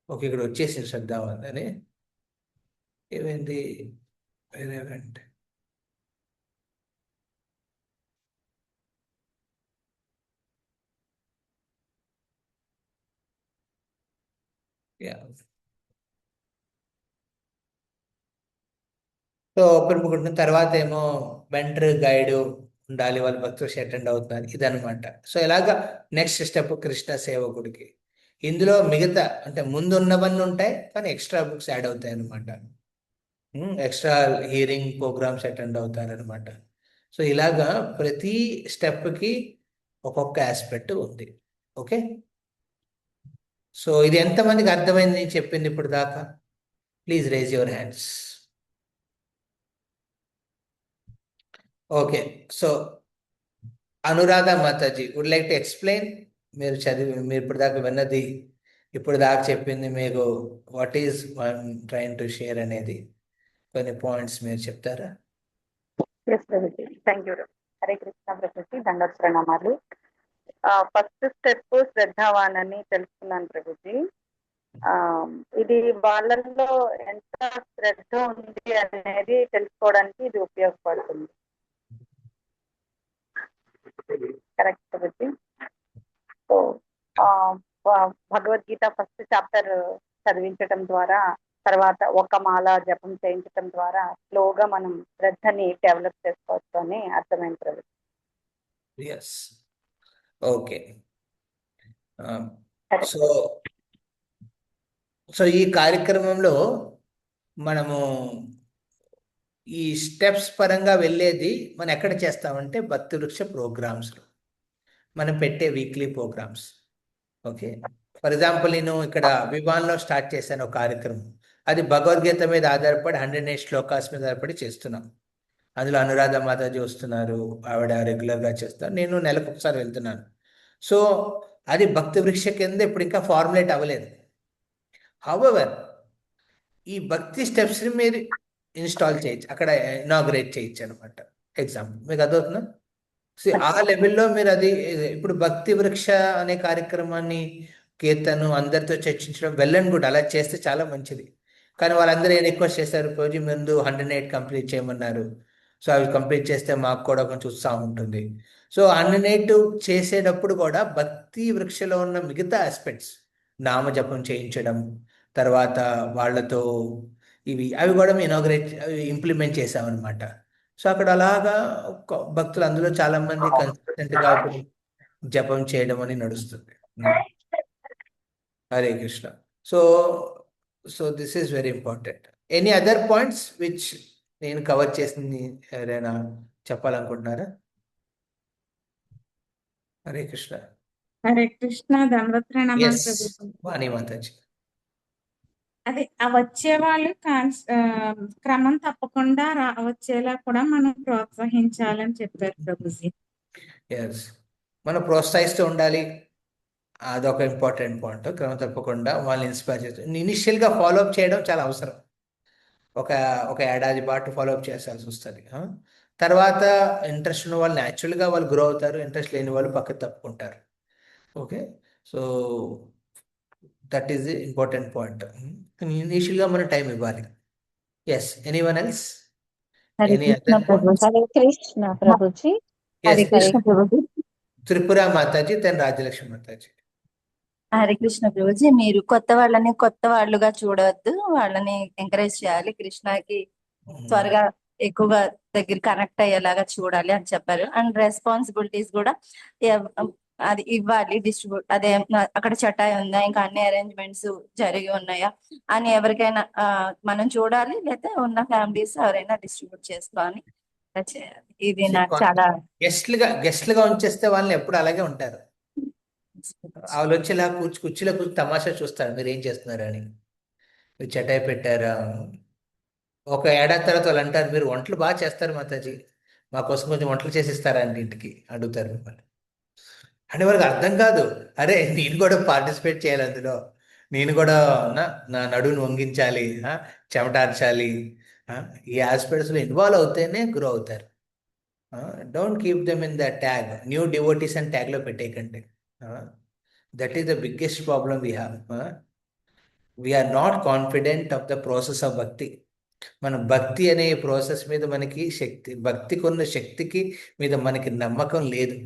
ఓకే ఇక్కడ వచ్చేసింది శ్రద్ధావాన్ అని. ఏమైంది అంటే సో ఓపెన్ బుక్ ఉంటుంది. తర్వాత ఏమో మెంటర్ గైడ్ ఉండాలి, వాళ్ళు భక్తులు అటెండ్ అవుతున్నారు, ఇదనమాట. సో ఇలాగా నెక్స్ట్ స్టెప్ కృష్ణ సేవకుడికి. ఇందులో మిగతా అంటే ముందు ఉన్నవన్నీ ఉంటాయి, కానీ ఎక్స్ట్రా బుక్స్ యాడ్ అవుతాయి అనమాట. ఎక్స్ట్రా హియరింగ్ ప్రోగ్రామ్స్ అటెండ్ అవుతారనమాట. సో ఇలాగా ప్రతి స్టెప్కి ఒక్కొక్క ఆస్పెక్ట్ ఉంది. ఓకే. సో ఇది ఎంతమందికి అర్థమైంది నేను చెప్పింది ఇప్పుడు దాకా? Please raise your hands. Okay. So Anuradha Mataji would like to explain. మీరు ఇప్పుడు దాకా విన్నది, ఇప్పుడు దాకా చెప్పింది మీకు what is train to share అనేది కొన్ని పాయింట్స్ మీరు చెప్తారా? Thank you. హరే కృష్ణ ప్రభుజీ, దండోత్ ప్రణామాలు. ఫస్ట్ స్టెప్ శ్రద్ధావాన్ అని తెలుసుకున్నాను ప్రభుజీ. ఇది వాళ్ళల్లో ఎంత శ్రద్ధ ఉంది అనేది తెలుసుకోవడానికి ఇది ఉపయోగపడుతుంది. Correct Prabhuji. So Bhagavad Gita first chapter చదివించటం ద్వారా, తర్వాత ఒక మాల జపం చేయించటం ద్వారా స్లోగా మనం శ్రద్ధని డెవలప్ చేసుకోవచ్చు అని అర్థమైంది ప్రభుజీ. ఓకే. సో ఈ కార్యక్రమంలో మనము ఈ స్టెప్స్ పరంగా వెళ్ళేది మనం ఎక్కడ చేస్తామంటే భక్తి వృక్ష ప్రోగ్రామ్స్లో మనం పెట్టే weekly programs. Okay. For example నేను ఇక్కడ అభిమాన్లో స్టార్ట్ చేశాను ఒక కార్యక్రమం, అది భగవద్గీత మీద ఆధారపడి 108 శ్లోకాస్ మీద ఆధారపడి చేస్తున్నాం. అందులో అనురాధ మాతాజీ వస్తున్నారు, ఆవిడ రెగ్యులర్గా చేస్తారు, నేను నెలకు ఒకసారి వెళ్తున్నాను. సో అది భక్తి వృక్ష కింద ఇప్పుడు ఇంకా ఫార్ములేట్ అవ్వలేదు. హౌవెవర్ ఈ భక్తి స్టెప్స్ని మీరు ఇన్స్టాల్ చేయొచ్చు, అక్కడ ఇనాగ్రేట్ చేయొచ్చు అనమాట. ఎగ్జాంపుల్ మీకు అదవుతుందా? ఆ లెవెల్లో మీరు అది ఇప్పుడు భక్తి వృక్ష అనే కార్యక్రమాన్ని కీర్తను అందరితో చర్చించడం వెల్ అండ్ గుడ్, అలా చేస్తే చాలా మంచిది. కానీ వాళ్ళందరూ ఏం రిక్వెస్ట్ చేశారు, రోజు ముందు 108 కంప్లీట్ చేయమన్నారు. సో అవి కంప్లీట్ చేస్తే మాకు కూడా కొంచెం ఉత్సాహం ఉంటుంది. సో 108 చేసేటప్పుడు కూడా భక్తి వృక్షలో ఉన్న మిగతా ఆస్పెక్ట్స్, నామజపం చేయించడం, తర్వాత వాళ్ళతో అవి కూడా మేము ఇనాగ్రేట్ ఇంప్లిమెంట్ చేసామన్నమాట. సో అక్కడ అలాగా భక్తులు అందులో చాలా మంది కన్సిస్టెంట్ గా ఇప్పుడు జపం చేయడం అని నడుస్తుంది. Hare Krishna. So so this is very important. Any other points which నేను కవర్ చేసింది ఎవరైనా చెప్పాలనుకుంటున్నారా? హరే కృష్ణ. హరే కృష్ణ. దండవత్ ప్రణామాలు ఎస్ ప్రభుజీ. వాణి మాతాజీ. అదే ఆ వచ్చే వాళ్ళు క్రమం తప్పకుండా వచ్చేలా కూడా మనం ప్రోత్సహించాలని చెప్పారు ప్రభుజీ. ఎస్, మనం ప్రోత్సహిస్తూ ఉండాలి. అదొక ఇంపార్టెంట్ పాయింట్. క్రమం తప్పకుండా వాళ్ళని ఇన్స్పైర్ చేస్తుంది. ఇనిషియల్గా ఫాలోఅప్ చేయడం చాలా అవసరం. ఒక ఒక ఏడాది పాటు ఫాలోఅప్ చేయాల్సి వస్తుంది. తర్వాత ఇంట్రెస్ట్ ఉన్న వాళ్ళు న్యాచురల్గా వాళ్ళు గ్రో అవుతారు, ఇంట్రెస్ట్ లేని వాళ్ళు పక్కకు తప్పుకుంటారు. Okay, so that is the important point. ఇనిషియల్గా మనం టైం ఇవ్వాలి. Yes, anyone else? Hare any Krishna other Prabhuji. Points? Hare Krishna Prabhuji. Hare yes, Krishna Prabhuji. Tripura Mataji, then Rajalakshmi Mataji. Hare Krishna Prabhuji. మీరు కొత్త వాళ్ళని కొత్త వాళ్ళుగా చూడవద్దు, వాళ్ళని ఎంకరేజ్ చేయాలి, కృష్ణకి త్వరగా ఎక్కువగా దగ్గర కనెక్ట్ అయ్యేలాగా చూడాలి అని చెప్పారు. అండ్ రెస్పాన్సిబిలిటీస్ కూడా అది ఇవ్వాలి, డిస్ట్రిబ్యూట్. అదే అక్కడ చటాయి ఉందా, ఇంకా అన్ని అరేంజ్మెంట్స్ జరిగి ఉన్నాయా అని ఎవరికైనా మనం చూడాలి, లేకపోతే ఉన్న ఫ్యామిలీస్ ఎవరైనా డిస్ట్రిబ్యూట్ చేసుకోవాలి చేయాలి. ఇది నాకు చాలా గెస్ట్లుగా ఉంచేస్తే వాళ్ళని ఎప్పుడు అలాగే ఉంటారు. వాళ్ళు వచ్చేలా కుర్చీలో కూర్చొని తమాషా చూస్తారు మీరు ఏం చేస్తున్నారు అని. మీరు చటాయి పెట్టారా, ఒక ఏడాది తర్వాత వాళ్ళు అంటారు మీరు వంటలు బాగా చేస్తారు మాతాజీ, మా కోసం కొంచెం వంటలు చేసిస్తారా అండి ఇంటికి అడుగుతారు మిమ్మల్ని. అంటే వాళ్ళకి అర్థం కాదు, అరే నేను కూడా పార్టిసిపేట్ చేయాలి అందులో, నేను కూడా నా నడువును వంగించాలి, చెమటార్చాలి. ఈ ఆస్పెక్ట్స్లో ఇన్వాల్వ్ అవుతేనే గ్రో అవుతారు. Don't keep them in the tag, new devotees అని ట్యాగ్లో పెట్టేయకండి. That is the biggest problem we have. We are not confident of the process of bhakti. మన భక్తి అనే ప్రాసెస్ మీద మనకి శక్తి, భక్తికి ఉన్న శక్తికి మీద మనకి నమ్మకం లేదు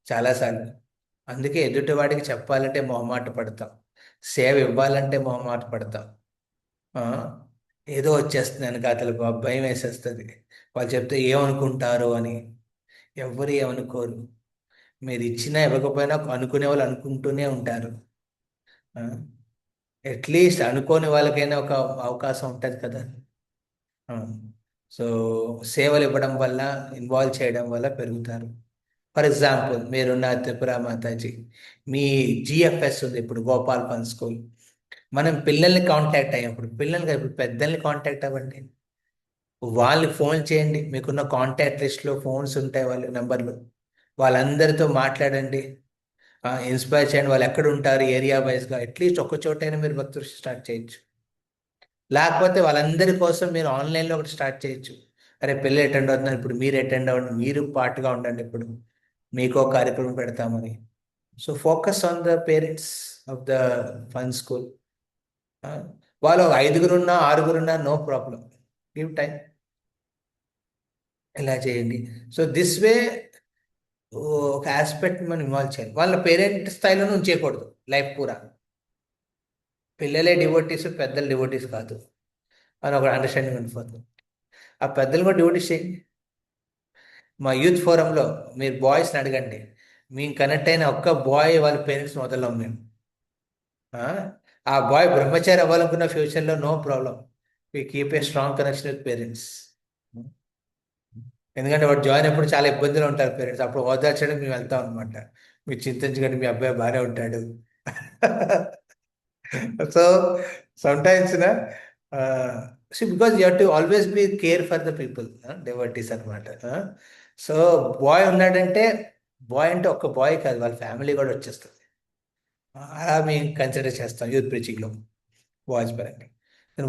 చాలాసార్లు. అందుకే ఎదుటివాడికి చెప్పాలంటే మొహమాట పడతాం, సేవ ఇవ్వాలంటే మొహమాట పడతాం. ఏదో వచ్చేస్తుంది వెనకాతలకు భయం వేసేస్తుంది, వాళ్ళు చెప్తే ఏమనుకుంటారో అని. ఎవరు ఏమనుకోరు, మీరు ఇచ్చినా ఇవ్వకపోయినా అనుకునే వాళ్ళు అనుకుంటూనే ఉంటారు. అట్లీస్ట్ అనుకోని వాళ్ళకైనా ఒక అవకాశం ఉంటుంది కదా. సో సేవలు ఇవ్వడం వల్ల, ఇన్వాల్వ్ చేయడం వల్ల పెరుగుతారు. ఫర్ ఎగ్జాంపుల్ మీరున్న త్రిపుర మాతాజీ, మీ జిఎఫ్ఎస్ ఉంది ఇప్పుడు, గోపాల్ ఫన్ స్కూల్. మనం పిల్లల్ని కాంటాక్ట్ అయ్యేప్పుడు, పిల్లల్ని ఇప్పుడు పెద్దల్ని కాంటాక్ట్ అవ్వండి, వాళ్ళని ఫోన్ చేయండి. మీకున్న కాంటాక్ట్ లిస్ట్లో ఫోన్స్ ఉంటాయి, వాళ్ళ నెంబర్లు, వాళ్ళందరితో మాట్లాడండి, ఇన్స్పైర్ చేయండి. వాళ్ళు ఎక్కడ ఉంటారు ఏరియా వైజ్గా, అట్లీస్ట్ ఒక్క చోటైనా మీరు భక్తులు స్టార్ట్ చేయొచ్చు. లేకపోతే వాళ్ళందరి కోసం మీరు ఆన్లైన్లో ఒకటి స్టార్ట్ చేయొచ్చు. అరే పిల్లలు అటెండ్ అవుతున్నారు, ఇప్పుడు మీరు అటెండ్ అవ్వండి, మీరు పార్ట్గా ఉండండి, ఇప్పుడు మీకో కార్యక్రమం పెడతామని. So focus on the parents of the fun school. వాళ్ళు 5 ఉన్నా 6 ఉన్నా నో ప్రాబ్లం, గివ్ టైం, ఇలా చేయండి. సో దిస్ వే ఒక ఆస్పెక్ట్ మనం ఇన్వాల్వ్ చేయాలి. వాళ్ళ పేరెంట్ స్థాయిలోనే ఉంచేయకూడదు లైఫ్ పూరా. పిల్లలే డివోటీస్, పెద్దలు డివోటీస్ కాదు అని ఒక అండర్స్టాండింగ్ ఉండిపోతుంది. ఆ పెద్దలు కూడా డివోటీస్ చేయండి. మా యూత్ ఫోరంలో మీరు బాయ్స్ని అడగండి, మేము కనెక్ట్ అయిన ఒక్క బాయ్ వాళ్ళ పేరెంట్స్ వదలం మేము. ఆ బాయ్ బ్రహ్మచారి అవ్వాలనుకున్న ఫ్యూచర్లో no problem, we keep a strong connection with parents. ఎందుకంటే వాడు జాయిన్ అప్పుడు చాలా ఇబ్బందులు ఉంటారు పేరెంట్స్, అప్పుడు ఓదార్చడానికి మేము వెళ్తాం అనమాట. మీరు చింతించకండి, మీ అబ్బాయి బాగానే ఉంటాడు. So sometimes, see, because you have to always be care for the people, devotees అనమాట. సో బాయ్ ఉన్నాడంటే బాయ్ అంటే ఒక్క బాయ్ కాదు, వాళ్ళ ఫ్యామిలీ కూడా వచ్చేస్తుంది. అలా మేము కన్సిడర్ చేస్తాం యూత్ ప్రీచింగ్లో బాయ్స్ పరంగా.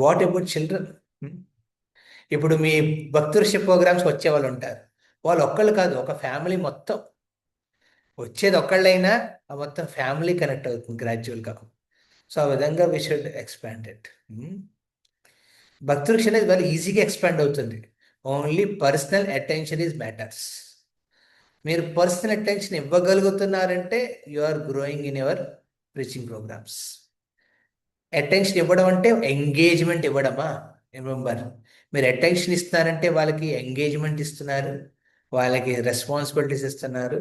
What about children? ఇప్పుడు మీ భక్తుర్షిప్ ప్రోగ్రామ్స్ వచ్చే వాళ్ళు ఉంటారు, వాళ్ళు ఒక్కళ్ళు కాదు, ఒక ఫ్యామిలీ మొత్తం వచ్చేది. ఒక్కళ్ళైనా ఆ మొత్తం ఫ్యామిలీ కనెక్ట్ అవుతుంది గ్రాడ్యువల్గా. సో ఆ విధంగా వి షుడ్ ఎక్స్పాండ్ ఇట్. భక్తులక్షణ అనేది very ఈజీగా ఎక్స్పాండ్ అవుతుంది. Only personal attention is matters. మీరు పర్సనల్ అటెన్షన్ ఇవ్వగలుగుతున్నారంటే you are growing in your preaching programs. Attention ఇవ్వడం అంటే ఎంగేజ్మెంట్ ఇవ్వడమా? రిమెంబర్, మీరు అటెన్షన్ ఇస్తున్నారంటే వాళ్ళకి ఎంగేజ్మెంట్ ఇస్తున్నారు, వాళ్ళకి రెస్పాన్సిబిలిటీస్ ఇస్తున్నారు,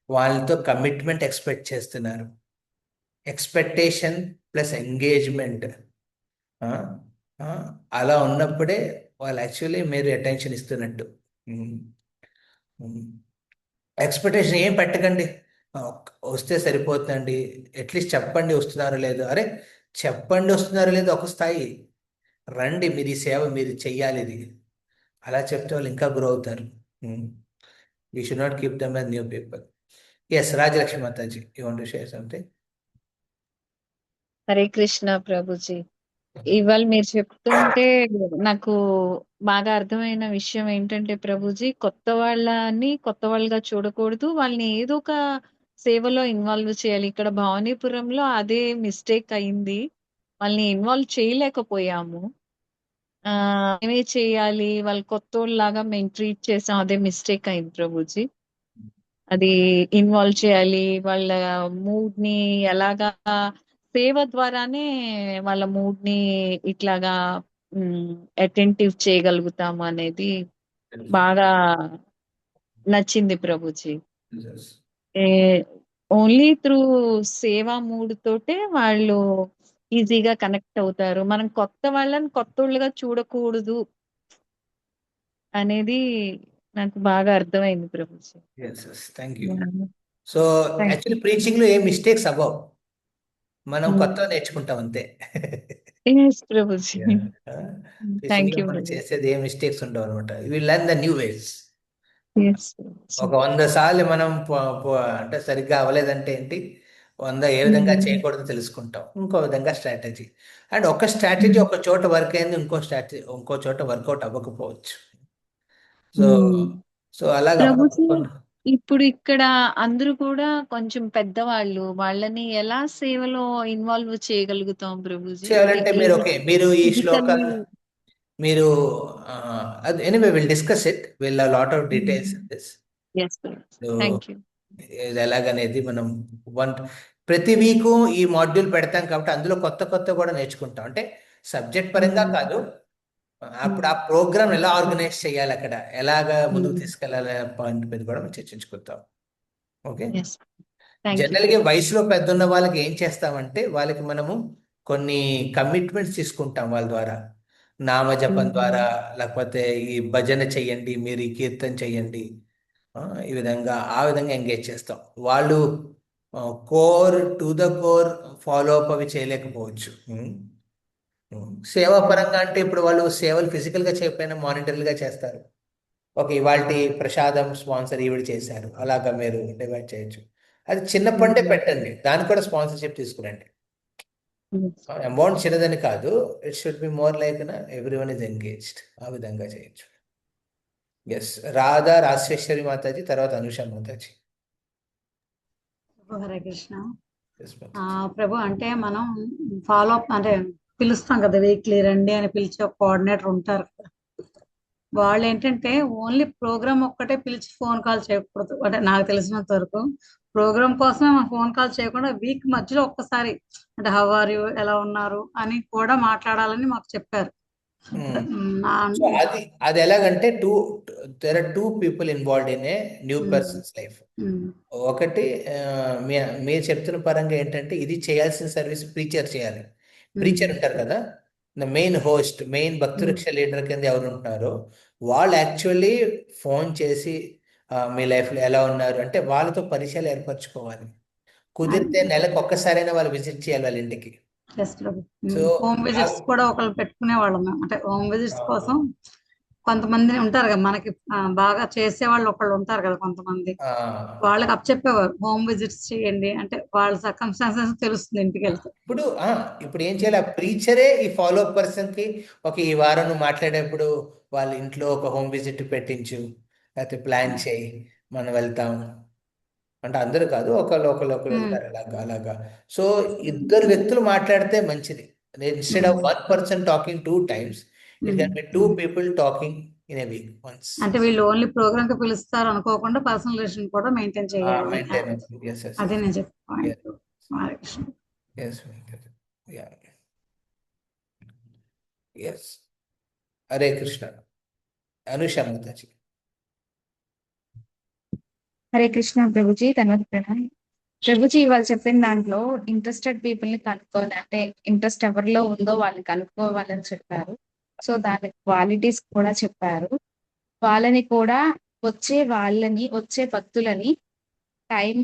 వాళ్ళతో కమిట్మెంట్ ఎక్స్పెక్ట్ చేస్తున్నారు. ఎక్స్పెక్టేషన్ ప్లస్ ఎంగేజ్మెంట్ అలా ఉన్నప్పుడే వాళ్ళు యాక్చువల్లీ మీరు అటెన్షన్ ఇస్తున్నట్టు. ఎక్స్పెక్టేషన్ ఏం పెట్టకండి, వస్తే సరిపోతుందండి, అట్లీస్ట్ చెప్పండి వస్తున్నారో లేదో. అరే చెప్పండి వస్తున్నారో లేదో ఒక స్థాయి, రండి మీరు ఈ సేవ మీరు చెయ్యాలి ఇది, అలా చెప్తే వాళ్ళు ఇంకా గ్రో అవుతారు. We should not keep them as new people. Yes, Rajalakshmi Mataji, you want to share something? Hare Krishna Prabhuji. ఇవాళ మీరు చెప్తుంటే నాకు బాగా అర్థమైన విషయం ఏంటంటే ప్రభుజీ, కొత్త వాళ్ళగా చూడకూడదు, వాళ్ళని ఏదో ఒక సేవలో ఇన్వాల్వ్ చేయాలి. ఇక్కడ భవానీపురంలో అదే మిస్టేక్ అయింది, వాళ్ళని ఇన్వాల్వ్ చేయలేకపోయాము. ఏమే చేయాలి, వాళ్ళు కొత్తోళ్ళలాగా మేము ట్రీట్ చేసాం, అదే మిస్టేక్ అయింది ప్రభుజీ. అది ఇన్వాల్వ్ చేయాలి, వాళ్ళ మూడ్ ని ఎలాగా సేవ ద్వారానే వాళ్ళ మూడ్ ని ఇట్లాగా అటెంటివ్ చేయగలుగుతాము అనేది బాగా నచ్చింది ప్రభుజీ. ఓన్లీ త్రూ సేవా మూడ్ తోటే వాళ్ళు ఈజీగా కనెక్ట్ అవుతారు. మనం కొత్త వాళ్ళని కొత్తోళ్ళుగా చూడకూడదు అనేది నాకు బాగా అర్థమైంది Prabhuji. Thank you. So actually preaching లో ఏ మిస్టేక్స్ అవ్వవు, మనం కొత్త నేర్చుకుంటాం అంతే. ప్రభుజీ, ప్రీచింగ్ లో మనం చేసేది ఏ మిస్టేక్స్ ఉండవు అనమాట. We learn the new ways. ఒక 100 సార్లు మనం అంటే సరిగ్గా అవ్వలేదంటే ఏంటి, 100 ఏ విధంగా చేయకూడదు తెలుసుకుంటాం. ఇంకో విధంగా స్ట్రాటజీ, అండ్ ఒక స్ట్రాటజీ ఒక చోట వర్క్ అయింది, ఇంకో చోట వర్కౌట్ అవ్వకపోవచ్చు. సో అలాగా ఇప్పుడు ఇక్కడ అందరూ కూడా కొంచెం పెద్దవాళ్ళు, వాళ్ళని ఎలా సేవలో ఇన్వాల్వ్ చేయగలుగుతాం ప్రభుజీ? చేయాలంటే మీరు ఈ శ్లోకాలు మీరు anyway will discuss it, will lot of details in this. ఇది ఎలాగనేది మనం ప్రతి వీకు ఈ మాడ్యూల్ పెడతాం కాబట్టి అందులో కొత్త కూడా నేర్చుకుంటాం. అంటే సబ్జెక్ట్ పరంగా కాదు, అప్పుడు ఆ ప్రోగ్రామ్ ఎలా ఆర్గనైజ్ చేయాలి, అక్కడ ఎలాగా ముందుకు తీసుకెళ్ళాలి పాయింట్ మీద కూడా మనం చర్చించుకుంటాం. ఓకే, జనరల్గా వయసులో పెద్ద ఉన్న వాళ్ళకి ఏం చేస్తామంటే వాళ్ళకి మనము కొన్ని కమిట్మెంట్స్ తీసుకుంటాం వాళ్ళ ద్వారా, నామజపం ద్వారా, లేకపోతే ఈ భజన చెయ్యండి, మీరు ఈ కీర్తన చెయ్యండి, ఈ విధంగా ఆ విధంగా ఎంగేజ్ చేస్తాం. వాళ్ళు to the core follow up అవి చేయలేకపోవచ్చు. సేవా పరంగా అంటే ఇప్పుడు వాళ్ళు సేవలు ఫిజికల్గా చేయకపోయినా మానిటరీగా చేస్తారు. ఓకే, ఇవాళ ప్రసాదం స్పాన్సర్ ఈవిడ చేశారు, అలాగా మీరు డివైడ్ చేయొచ్చు. అది చిన్నప్పటికే పెట్టండి, దానికి కూడా స్పాన్సర్షిప్ తీసుకురండి. అమౌంట్ చిన్నదని కాదు, it should be more like everyone is engaged, ఆ విధంగా చేయొచ్చు. ఎస్, రాజేశ్వరి మాతాజీ, తర్వాత అనుష మాతాజీ. హరే కృష్ణ ప్రభు. అంటే మనం ఫాలో అప్ అంటే పిలుస్తాం కదా, వీక్లీ రండి అని పిలిచి ఒక కోఆర్డినేటర్ ఉంటారు కదా, వాళ్ళు ఏంటంటే ఓన్లీ ప్రోగ్రామ్ ఒక్కటే పిలిచి ఫోన్ కాల్ చేయకూడదు. అంటే నాకు తెలిసినంత వరకు ప్రోగ్రామ్ కోసమే మనం ఫోన్ కాల్ చేయకుండా వీక్ మధ్యలో ఒక్కసారి అంటే హౌ ఆర్ యూ, ఎలా ఉన్నారు అని కూడా మాట్లాడాలని మాకు చెప్పారు. అది ఎలాగంటే there are 2 people involved in a new persons లైఫ్. ఒకటి మీరు చెప్తున్న పరంగా ఏంటంటే ఇది చేయాల్సిన సర్వీస్ ప్రీచర్ చేయాలి. ప్రీచర్ ఉంటారు కదా, మెయిన్ హోస్ట్, మెయిన్ భక్తురక్ష లీడర్ కింద ఎవరు ఉంటున్నారో వాళ్ళు యాక్చువల్లీ ఫోన్ చేసి మీ లైఫ్లో ఎలా ఉన్నారు అంటే వాళ్ళతో పరిచయాలు ఏర్పరచుకోవాలి. కుదిరితే నెలకు ఒక్కసారైనా వాళ్ళు విజిట్ చేయాలి వాళ్ళ ఇంటికి. ఎస్ ప్రభు. సో హోమ్ విజిట్స్ కూడా ఒకళ్ళు పెట్టుకునే వాళ్ళం మేము. అంటే హోమ్ విజిట్స్ కోసం కొంతమంది ఉంటారు కదా మనకి, బాగా చేసే వాళ్ళు ఒకళ్ళు ఉంటారు కదా కొంతమంది, వాళ్ళకి అప్పచెప్పేవారు హోమ్ విజిట్స్ చేయండి అంటే వాళ్ళ సర్కమ్స్టాన్సెస్ తెలుస్తుంది ఇంటికి వెళ్తే. ఇప్పుడు ఏం చేయాలి, ఆ ప్రీచరే ఈ ఫాలో అప్ పర్సన్ కి ఈ వారం నువ్వు మాట్లాడేప్పుడు వాళ్ళ ఇంట్లో ఒక హోమ్ విజిట్ పెట్టించు, లేకపోతే ప్లాన్ చేయి, మనం వెళ్తాం అంటే అందరూ కాదు, ఒకళ్ళు వెళ్తారు అలాగా. సో ఇద్దరు వ్యక్తులు మాట్లాడితే మంచిది. Instead of one person talking 2 times, it can be 2 people talking in a week once. అంటే వీళ్ళు ఓన్లీ ప్రోగ్రామ్ కి పిలుస్తారు అనుకోకుండా పర్సనల్ రిలేషన్ కూడా మెయింటైన్ చేయాలి. మెయింటైన్. అదే నేను చెప్పాను. హరే కృష్ణ. అనుష మాతాజీ. హరే కృష్ణ ప్రభుజీ, ధన్యవాద ప్రణామం ప్రభుజీ. వాళ్ళు చెప్పిన దాంట్లో ఇంట్రెస్టెడ్ పీపుల్ ని కనుక్కోవాలి, అంటే ఇంట్రెస్ట్ ఎవరిలో ఉందో వాళ్ళని కనుక్కోవాలని చెప్పారు. సో దాని క్వాలిటీస్ కూడా చెప్పారు. వాళ్ళని కూడా వచ్చే భక్తులని టైం,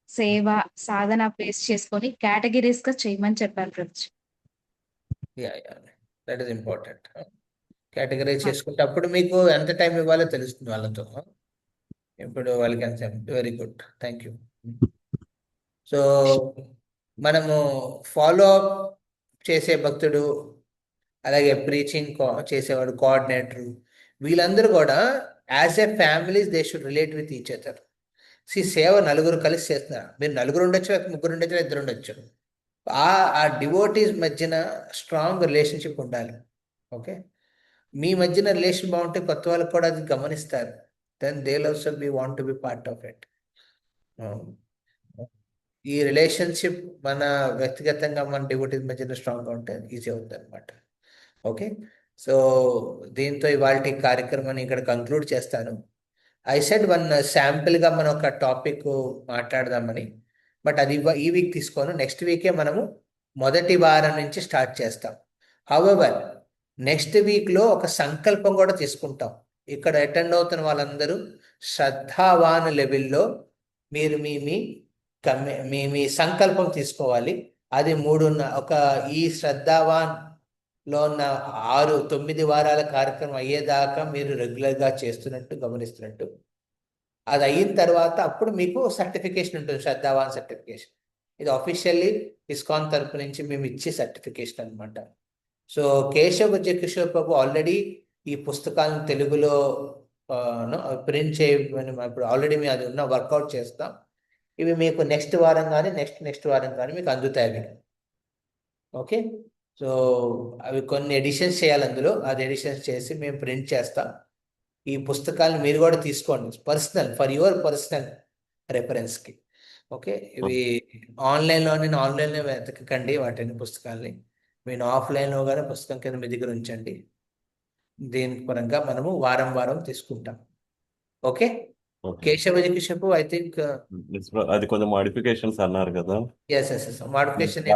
సేవ, సాధన బేస్ చేసుకొని కేటగిరీస్ గా చేయమని చెప్పారు Prabhuji. That is important. Categorise చేసుకుంటే అప్పుడు మీకు ఎంత టైం ఇవ్వాలో తెలుస్తుంది వాళ్ళతో. ఇప్పుడు వాళ్ళకి ఎంత, very good, thank you. So మనము ఫాలో అప్ చేసే భక్తుడు, అలాగే ప్రీచింగ్ చేసేవాడు, కోఆర్డినేటర్, వీళ్ళందరూ కూడా as a families they should relate with each other. సేవ నలుగురు కలిసి చేస్తున్నారు. మీరు నలుగురు ఉండొచ్చు, లేకపోతే ముగ్గురు ఉండొచ్చు, లేదా ఇద్దరు ఉండొచ్చు. ఆ డివోటీస్ మధ్యన స్ట్రాంగ్ రిలేషన్షిప్ ఉండాలి. ఓకే, మీ మధ్యన రిలేషన్ బాగుంటే కొత్త వాళ్ళకి కూడా అది గమనిస్తారు. Then they also be want to be part of it. ఈ రిలేషన్షిప్ మన వ్యక్తిగతంగా మన డివోటీస్ మధ్యన స్ట్రాంగ్గా ఉంటే ఈజీ అవుతుంది అనమాట. ఓకే, సో దీంతో ఇవాళ కార్యక్రమాన్ని ఇక్కడ కంక్లూడ్ చేస్తాను. ఐ సెడ్ వన్ శాంపిల్గా మనం ఒక టాపిక్ మాట్లాడదామని, బట్ అది ఈ వీక్ తీసుకోను, నెక్స్ట్ వీకే మనము మొదటి వారం నుంచి స్టార్ట్ చేస్తాం. హౌఎవర్ నెక్స్ట్ వీక్లో ఒక సంకల్పం కూడా తీసుకుంటాం. ఇక్కడ అటెండ్ అవుతున్న వాళ్ళందరూ శ్రద్ధావాన్ లెవెల్లో మీరు మీ సంకల్పం తీసుకోవాలి. అది ఈ శ్రద్ధావాన్ లో ఉన్న 6-9 వారాల కార్యక్రమం అయ్యేదాకా మీరు రెగ్యులర్గా చేస్తున్నట్టు గమనిస్తున్నట్టు. అది అయిన తర్వాత అప్పుడు మీకు సర్టిఫికేషన్ ఉంటుంది, శ్రద్ధావాన్ సర్టిఫికేషన్. ఇది ఆఫీషియల్లీ ఇస్కాన్ తరపు నుంచి మేము ఇచ్చే సర్టిఫికేషన్ అనమాట. సో కేశవ్ కిషోర్ ప్రభు ఆల్రెడీ ఈ పుస్తకాలను తెలుగులో ప్రింట్ చేయమని ఇప్పుడు ఆల్రెడీ మేము అది వర్కౌట్ చేస్తాం. ఇవి మీకు నెక్స్ట్ వారం కానీ నెక్స్ట్ వారం కానీ మీకు అందుతాయి. ఓకే, సో అవి కొన్ని ఎడిషన్స్ చేయాలి అందులో, అది ఎడిషన్స్ చేసి మేము ప్రింట్ చేస్తాం. ఈ పుస్తకాలను మీరు కూడా తీసుకోండి ఫర్ యువర్ పర్సనల్ రెఫరెన్స్కి. ఓకే, ఇవి ఆన్లైన్లో వెతకండి వాటిని, పుస్తకాలని మీరు ఆఫ్లైన్లో కానీ పుస్తకం కింద మీ దగ్గర ఉంచండి. దీని పరంగా మనము వారం తీసుకుంటాం. ఓకే, కేశవ కిషపు ఐ థింక్ అది కొంచెం మాడిఫికేషన్స్ అన్నారు కదా. ఎస్ మాడిఫికేషన్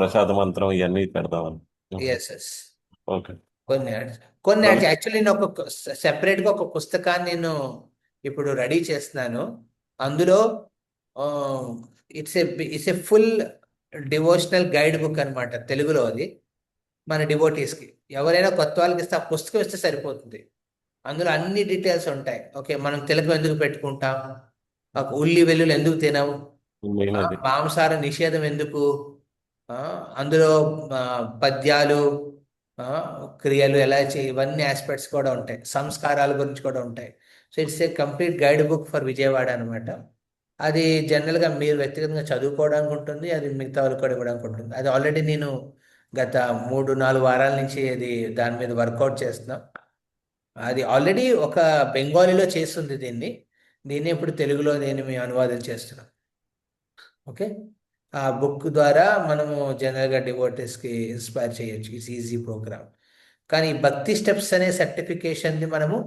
ప్రసాద మంత్రం ఇవన్నీ పెడదామని. ఓకే, కొన్ని యాక్చువల్లీ నేను సెపరేట్ గా ఒక పుస్తకాన్ని నేను ఇప్పుడు రెడీ చేస్తున్నాను. అందులో it's a full devotional guide book అనమాట, తెలుగులో. అది మన డివోటీస్కి ఎవరైనా కొత్త వాళ్ళకి ఇస్తే ఆ పుస్తకం ఇస్తే సరిపోతుంది. అందులో అన్ని డీటెయిల్స్ ఉంటాయి. ఓకే, మనం తిలకం ఎందుకు పెట్టుకుంటాం, ఉల్లి వెల్లుల్లి ఎందుకు తినవు, మాంసాహార నిషేధం ఎందుకు, అందులో పద్యాలు, క్రియలు ఎలా ఇవన్నీ ఆస్పెక్ట్స్ కూడా ఉంటాయి. సంస్కారాల గురించి కూడా ఉంటాయి. So it's a complete guide book for Vijayawada అనమాట. అది జనరల్గా మీరు వ్యక్తిగతంగా చదువుకోవడానికి ఉంటుంది, అది మిగతా వాళ్ళకి కూడా ఇవ్వడానికి ఉంటుంది. అది ఆల్రెడీ నేను గత 3-4 వారాల నుంచి దాని మీద వర్కౌట్ చేస్తున్నాం. అది ఆల్రెడీ ఒక బెంగాలీలో చేస్తుంది దీన్ని ఇప్పుడు తెలుగులో మేము అనువాదం చేస్తున్నాం. ఓకే, ఆ బుక్ ద్వారా మనము జనరల్గా డివోటీస్కి ఇన్స్పైర్ చేయొచ్చు. It's easy program. కానీ భక్తి స్టెప్స్ అనే సర్టిఫికేషన్ని మనము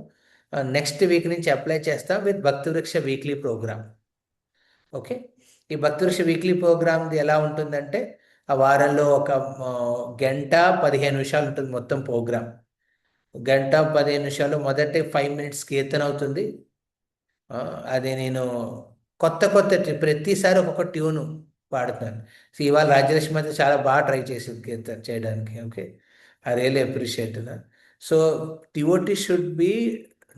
నెక్స్ట్ వీక్ నుంచి అప్లై చేస్తాం with Bhakti Vriksha weekly programme. Okay, ఈ భక్తి వృక్ష వీక్లీ ప్రోగ్రామ్ది ఎలా ఉంటుందంటే ఆ వారంలో 1 గంట 15 నిమిషాలు ఉంటుంది మొత్తం ప్రోగ్రామ్. 1 గంట 15 నిమిషాలు మొదటి 5 minutes కీర్తన అవుతుంది. అది నేను కొత్త ప్రతిసారి ఒక్కొక్క ట్యూను పాడుతున్నాను. సో ఇవాళ రాజ్యలక్ష్మి అయితే చాలా బాగా ట్రై చేసింది కీర్తన చేయడానికి. Okay, I really appreciate. So devotee should be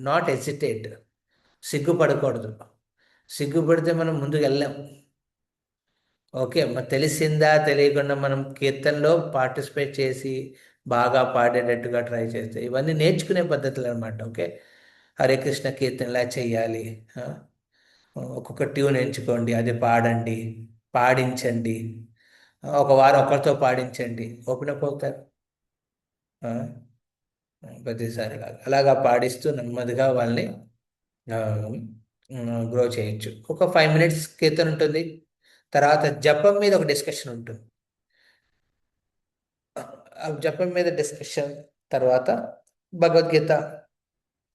not hesitate, సిగ్గుపడకూడదు. సిగ్గుపడితే మనం ముందుకు వెళ్ళాం. ఓకే, మరి తెలిసిందా తెలియకుండా మనం కీర్తనలో పార్టిసిపేట్ చేసి బాగా పాడేటట్టుగా ట్రై చేస్తే ఇవన్నీ నేర్చుకునే పద్ధతులు అనమాట. ఓకే, హరే కృష్ణ కీర్తన ఇలా చెయ్యాలి. ఒక్కొక్క ట్యూన్ ఎంచుకోండి, అది పాడండి, పాడించండి. ఒక వారం ఒకరితో పాడించండి, ఓపెన్ అప్ అవుతారు. ప్రతిసారి అలాగా పాడిస్తూ నెమ్మదిగా వాళ్ళని గ్రో చేయొచ్చు. ఒక 5 minutes కీర్తన ఉంటుంది, తర్వాత జపం మీద ఒక డిస్కషన్ ఉంటుంది. ఆ జపం మీద డిస్కషన్ తర్వాత భగవద్గీత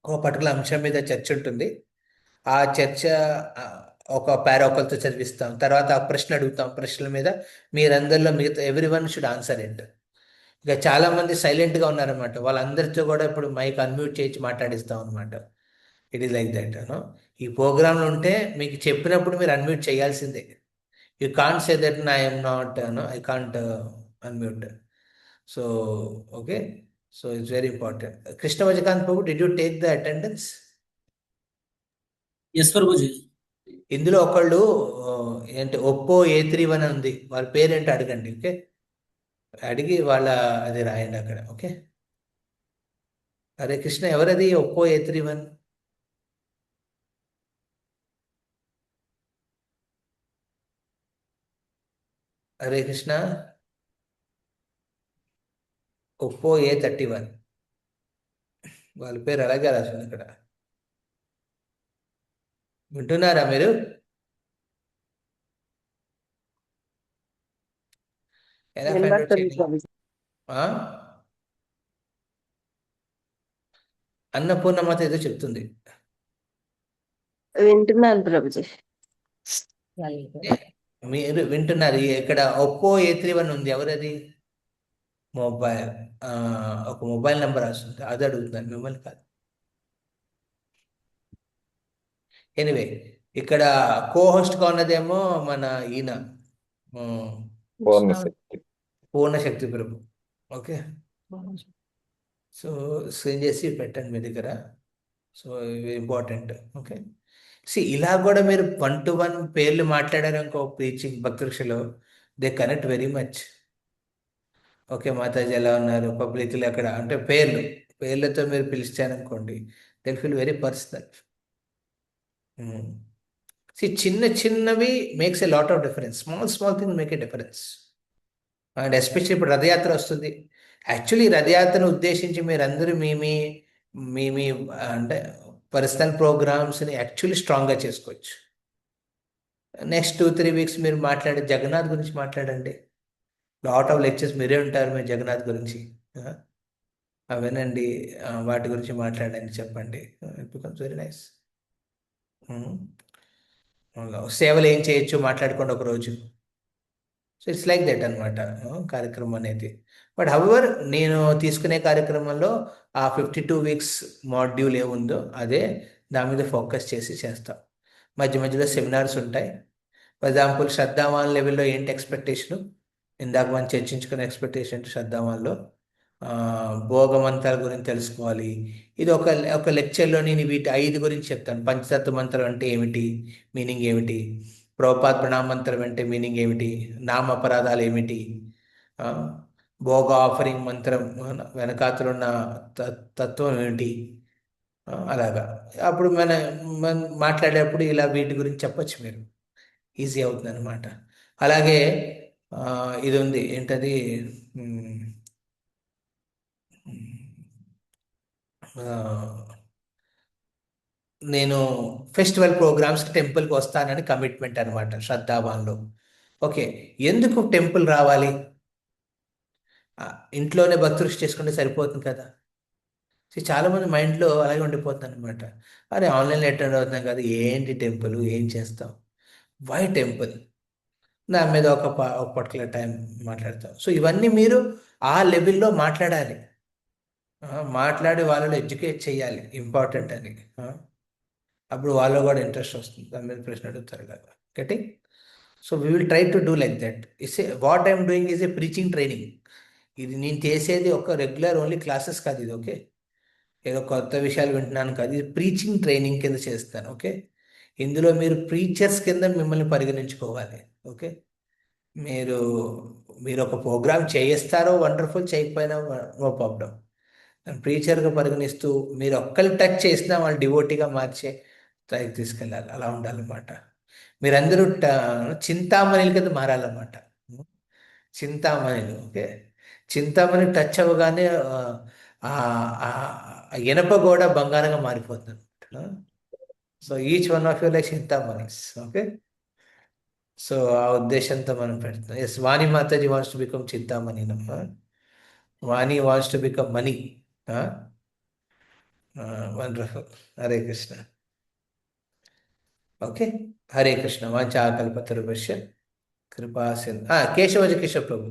ఒక పర్టికులర్ అంశం మీద చర్చ ఉంటుంది. ఆ చర్చ ఒక ఒకరితో చదివిస్తాం, తర్వాత ఆ ప్రశ్న అడుగుతాం. ప్రశ్నల మీద మీరందరిలో మిగతా ఎవ్రీవన్ షుడ్ ఆన్సర్ ఇట్. ఇక చాలా మంది సైలెంట్గా ఉన్నారనమాట, వాళ్ళందరితో కూడా ఇప్పుడు మైక్ అన్మ్యూట్ చేసి మాట్లాడిస్తాం అనమాట. It is like that. ఈ ప్రోగ్రాంలు ఉంటే మీకు చెప్పినప్పుడు మీరు అన్మ్యూట్ చేయాల్సిందే. You can't say that I'm not, I can't unmute. So okay, so it's very important. Krishna Vajakant Prabhu, did you take the attendance? Yes Prabhuji. ఇందులో ఒకళ్ళు ఏంటి ఒప్పో A31 అని ఉంది, వాళ్ళ పేరేంటో అడగండి. ఓకే, అడిగి వాళ్ళ అది రాయండి అక్కడ. ఓకే, హరే కృష్ణ, ఎవరది Oppo A31? Hare Krishna, Oppo A31 వాళ్ళ పేరు అలాగే రాసింది ఇక్కడ. వింటున్నారా మీరు? ఎలా ఫైండ్ అవుట్ చేయాలి? అన్నపూర్ణమాత ఏదో చెప్తుంది. వింటున్నాను ప్రభుజీ. మీరు వింటున్నారు? ఇక్కడ ఒప్పో A31 ఉంది, ఎవరది? మొబైల్, ఒక మొబైల్ నెంబర్ వస్తుంది, అది అడుగుతున్నాను, మిమ్మల్ని కాదు. ఎనివే, ఇక్కడ కోహోస్ట్గా ఉన్నదేమో మన ఈయన పూర్ణశక్తి ప్రభు. ఓకే, సో స్క్రీన్ చేసి పెట్టండి మీ దగ్గర. సో ఇవి ఇంపార్టెంట్. ఓకే, ఇలా కూడా మీరు 1-to-1 పేర్లు మాట్లాడారు ఇంకో ప్రీచింగ్ భక్తులు, they connect very much. Okay, Mataji ఎలా ఉన్నారు, పబ్లిక్లు ఎక్కడ అంటే పేర్లతో మీరు పిలిచారనుకోండి, దే ఫీల్ వెరీ పర్సనల్. చిన్న చిన్నవి makes a lot of difference. Small thing make a difference. And especially ఇప్పుడు రథయాత్ర వస్తుంది. యాక్చువల్లీ రథయాత్రను ఉద్దేశించి మీరందరూ మీ మీ మీ మీ అంటే పర్సనల్ ప్రోగ్రామ్స్ని యాక్చువల్లీ స్ట్రాంగ్గా చేసుకోవచ్చు. నెక్స్ట్ 2-3 weeks మీరు మాట్లాడే జగన్నాథ్ గురించి మాట్లాడండి. లాట్ ఆఫ్ లెక్చర్స్ మీరే ఉంటారు మీరు జగన్నాథ్ గురించి. అవేనండి, వాటి గురించి మాట్లాడండి, చెప్పండి. It becomes very nice. సేవలు ఏం చేయొచ్చు మాట్లాడుకోండి ఒకరోజు. సో ఇట్స్ లైక్ దట్ అనమాట కార్యక్రమం అనేది. బట్ హౌవర్ నేను తీసుకునే కార్యక్రమంలో ఆ 52 weeks మాడ్యూల్ ఏముందో అదే దాని మీద ఫోకస్ చేసి చేస్తాం. మధ్య మధ్యలో సెమినార్స్ ఉంటాయి. ఫర్ ఎగ్జాంపుల్ శ్రద్ధావాన్ లెవెల్లో ఏంటి ఎక్స్పెక్టేషను, ఇందాక మనం చర్చించుకునే ఎక్స్పెక్టేషన్ శ్రద్ధావాన్లో భోగమంత్రాల గురించి తెలుసుకోవాలి. ఇది ఒక లెక్చర్లో నేను వీటి 5 గురించి చెప్తాను. పంచతత్వ మంత్రం అంటే ఏమిటి, మీనింగ్ ఏమిటి, ప్రభుపాద ప్రణామంత్రం అంటే మీనింగ్ ఏమిటి, నామ అపరాధాలు ఏమిటి, భోగ ఆఫరింగ్ మంత్రం వెనకాతలున్న తత్వం ఏమిటి, అలాగా. అప్పుడు మన మాట్లాడేటప్పుడు ఇలా వీటి గురించి చెప్పచ్చు, మీరు ఈజీ అవుతుంది అనమాట. అలాగే ఇది ఉంది, ఏంటది, నేను ఫెస్టివల్ ప్రోగ్రామ్స్కి టెంపుల్కి వస్తానని కమిట్మెంట్ అనమాట శ్రద్ధావాన్లో. ఓకే, ఎందుకు టెంపుల్ రావాలి? ఇంట్లోనే భక్తులు చేసుకుంటే సరిపోతుంది కదా. చాలామంది మైండ్లో అలాగే ఉండిపోతుంది అనమాట. అరే ఆన్లైన్లో అటెండ్ అవుతున్నాం కదా, ఏంటి టెంపుల్, ఏం చేస్తాం, వై టెంపుల్, దాని మీద ఒక పర్టికులర్ టైం మాట్లాడతాం. సో ఇవన్నీ మీరు ఆ లెవెల్లో మాట్లాడాలి, మాట్లాడి వాళ్ళని ఎడ్యుకేట్ చేయాలి, ఇంపార్టెంట్ అని. అప్పుడు వాళ్ళు కూడా ఇంట్రెస్ట్ వస్తుంది, దాని మీద ప్రశ్న అడుగుతారు కదా. ఒకటి so we will try to do like that. What I'm doing is a preaching training. ఇది నేను చేసేది ఒక రెగ్యులర్ ఓన్లీ క్లాసెస్ కాదు ఇది. ఓకే, ఏదో కొత్త విషయాలు వింటున్నాను కాదు, ఇది ప్రీచింగ్ ట్రైనింగ్ కింద చేస్తాను. ఓకే, ఇందులో మీరు ప్రీచర్స్ కింద మిమ్మల్ని పరిగణించుకోవాలి. ఓకే, మీరు మీరు ఒక ప్రోగ్రామ్ చేయిస్తారో వండర్ఫుల్, చేయకపోయినా నో ప్రాబ్లం. ప్రీచర్గా పరిగణిస్తూ మీరు ఒక్కరు టచ్ చేసినా వాళ్ళు డివోటీగా మార్చే స్థాయికి తీసుకెళ్ళాలి. అలా ఉండాలన్నమాట. మీరందరూ చింతామణిల కింద మారాలన్నమాట. చింతామణిలు. ఓకే, చింతామణి టచ్ అవ్వగానే ఇనప కూడా బంగారంగా మారిపోతుంది. So each one of you like Chintamanis. Okay, so ఆ ఉద్దేశంతో మనం పెడతాం. Yes, Vani Mataji wants to become Chintamani. Vani wants to become money. Wonderful. Hare Krishna. Okay, Hare Krishna. వాంఛాకల్పతరుభ్యశ్చ కృపా సింధు. కేశవజ కేశవ ప్రభు.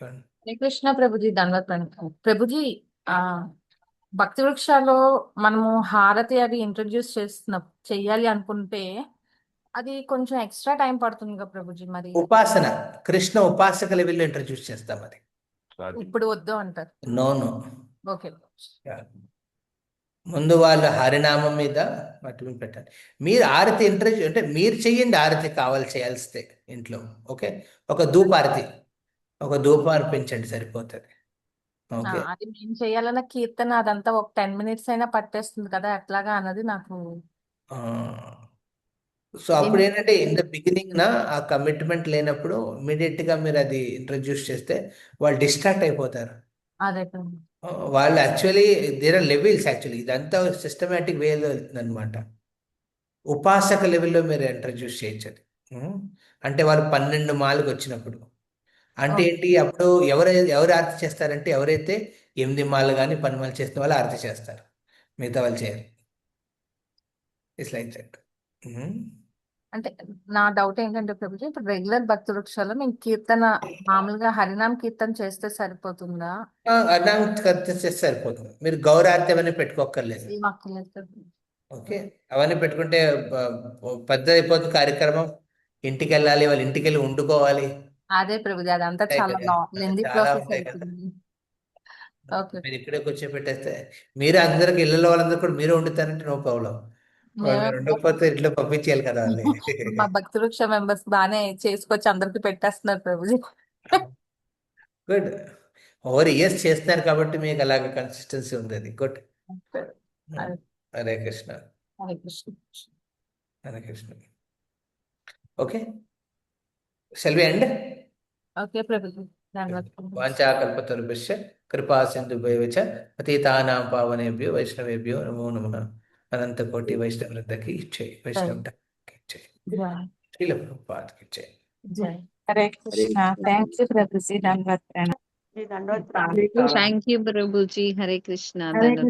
హరే కృష్ణ ప్రభుజీ, ధన్యవాద ప్రభుజీ. భక్తి వృక్షాలో మనము హారతి అవి ఇంట్రడ్యూస్ చెయ్యాలి అనుకుంటే అది కొంచెం ఎక్స్ట్రా టైం పడుతుంది కదా ప్రభుజీ. మరి ఉపాసన, కృష్ణ ఉపాసక లెవెల్లో ఇంట్రడ్యూస్ చేస్తాం. అది ఇప్పుడు వద్దు అంటారు? No no. ఓకే, ముందు వాళ్ళు హరినామం మీద మట్టి పెట్టాలి. మీరు ఆరతి ఇంట్రడ్యూస్ అంటే మీరు చెయ్యండి. ఆరతి కావాలి చేయాల్స్తే ఇంట్లో. ఓకే, ఒక ధూపారతి, ఒక ధూపం అర్పించండి సరిపోతుంది. ఓకే, అది మేము చేయాలన్న కీర్తన అదంతా ఒక 10 minutes అయినా పట్టేస్తుంది కదా, ఎట్లాగా అన్నది నాకు. సో అప్పుడు ఏంటంటే ఇన్ ద బిగినింగ్ ఆ కమిట్మెంట్ లేనప్పుడు ఇమీడియట్ గా మీరు అది ఇంట్రడ్యూస్ చేస్తే వాళ్ళు డిస్ట్రాక్ట్ అయిపోతారు. అదే వాళ్ళు actually there are levels. Actually ఇదంతా సిస్టమేటిక్ వేలో వెళ్తుంది అనమాట. ఉపాసక లెవెల్లో మీరు ఇంట్రడ్యూస్ చేయొచ్చు. అంటే వాళ్ళు 12 మాలకు వచ్చినప్పుడు అంటే ఏంటి, అప్పుడు ఎవరు ఆరతి చేస్తారంటే ఎవరైతే 8 మాలు కానీ 10 మాలు చేసిన వాళ్ళు ఆరతి చేస్తారు, మిగతా వాళ్ళు చేయరు. It's like that. అంటే నా డౌట్ ఏంటంటే ప్రభుజీ, ఇప్పుడు రెగ్యులర్ భక్తి వృక్షాల్లో మేము కీర్తన మామూలుగా హరినామ కీర్తన చేస్తే సరిపోతుందా? అన్నం చేస్తే సరిపోతుంది. మీరు గౌరారతి అవన్నీ పెట్టుకోక్కర్లేదు. ఏం అక్కర్లేదు ప్రభుజీ. ఓకే, అవన్నీ పెట్టుకుంటే పెద్ద అయిపోతుంది కార్యక్రమం. ఇంటికి వెళ్ళాలి, వాళ్ళ ఇంటికి వెళ్ళి వండుకోవాలి. అదే ప్రభుజీ, అదంతా ఉంటాయి చాలా కదా, లెంది చాలా ప్రాసెస్ ఉంటాయి కదా. అవుతుంది. ఓకే, మీరు ఇక్కడే కూర్చోపెట్టేస్తే మీరు అందరికి ఇళ్ళలో వాళ్ళందరూ కూడా మీరు వండుతారంటే నో ప్రాబ్లం. మీరు ఉండకపోతే ఇంట్లో పంపించేయాలి కదా వాళ్ళని. మా భక్తి వృక్ష మెంబర్స్ బాగానే చేసుకొచ్చి అందరికి పెట్టేస్తున్నారు ప్రభుజీ. గుడ్. ఓవర్ ఇయర్స్ చేస్తున్నారు కాబట్టి మీకు అలాగే కన్సిస్టెన్సీ ఉంది. అది good. Hare Krishna. Hare Krishna. Hare Krishna. Okay, shall we end? Okay Prabhuji, ధన్యవాదాలు. వాంఛాకల్పతరుభ్యశ్చ కృపా సింధుభ్యో చ పతితానాం పావనేభ్యో వైష్ణవేభ్యో నమో నమః. అనంత కోటి వైష్ణవ వృందకి జై. వైష్ణవ జై. శ్రీల ప్రభుపాద్ కి జై. జై. హరే కృష్ణ. థ్యాంక్ యూ ప్రభుజీ, ధన్యవాదాలు. Thank you Prabhuji. హరే కృష్ణ. హరే కృష్ణ.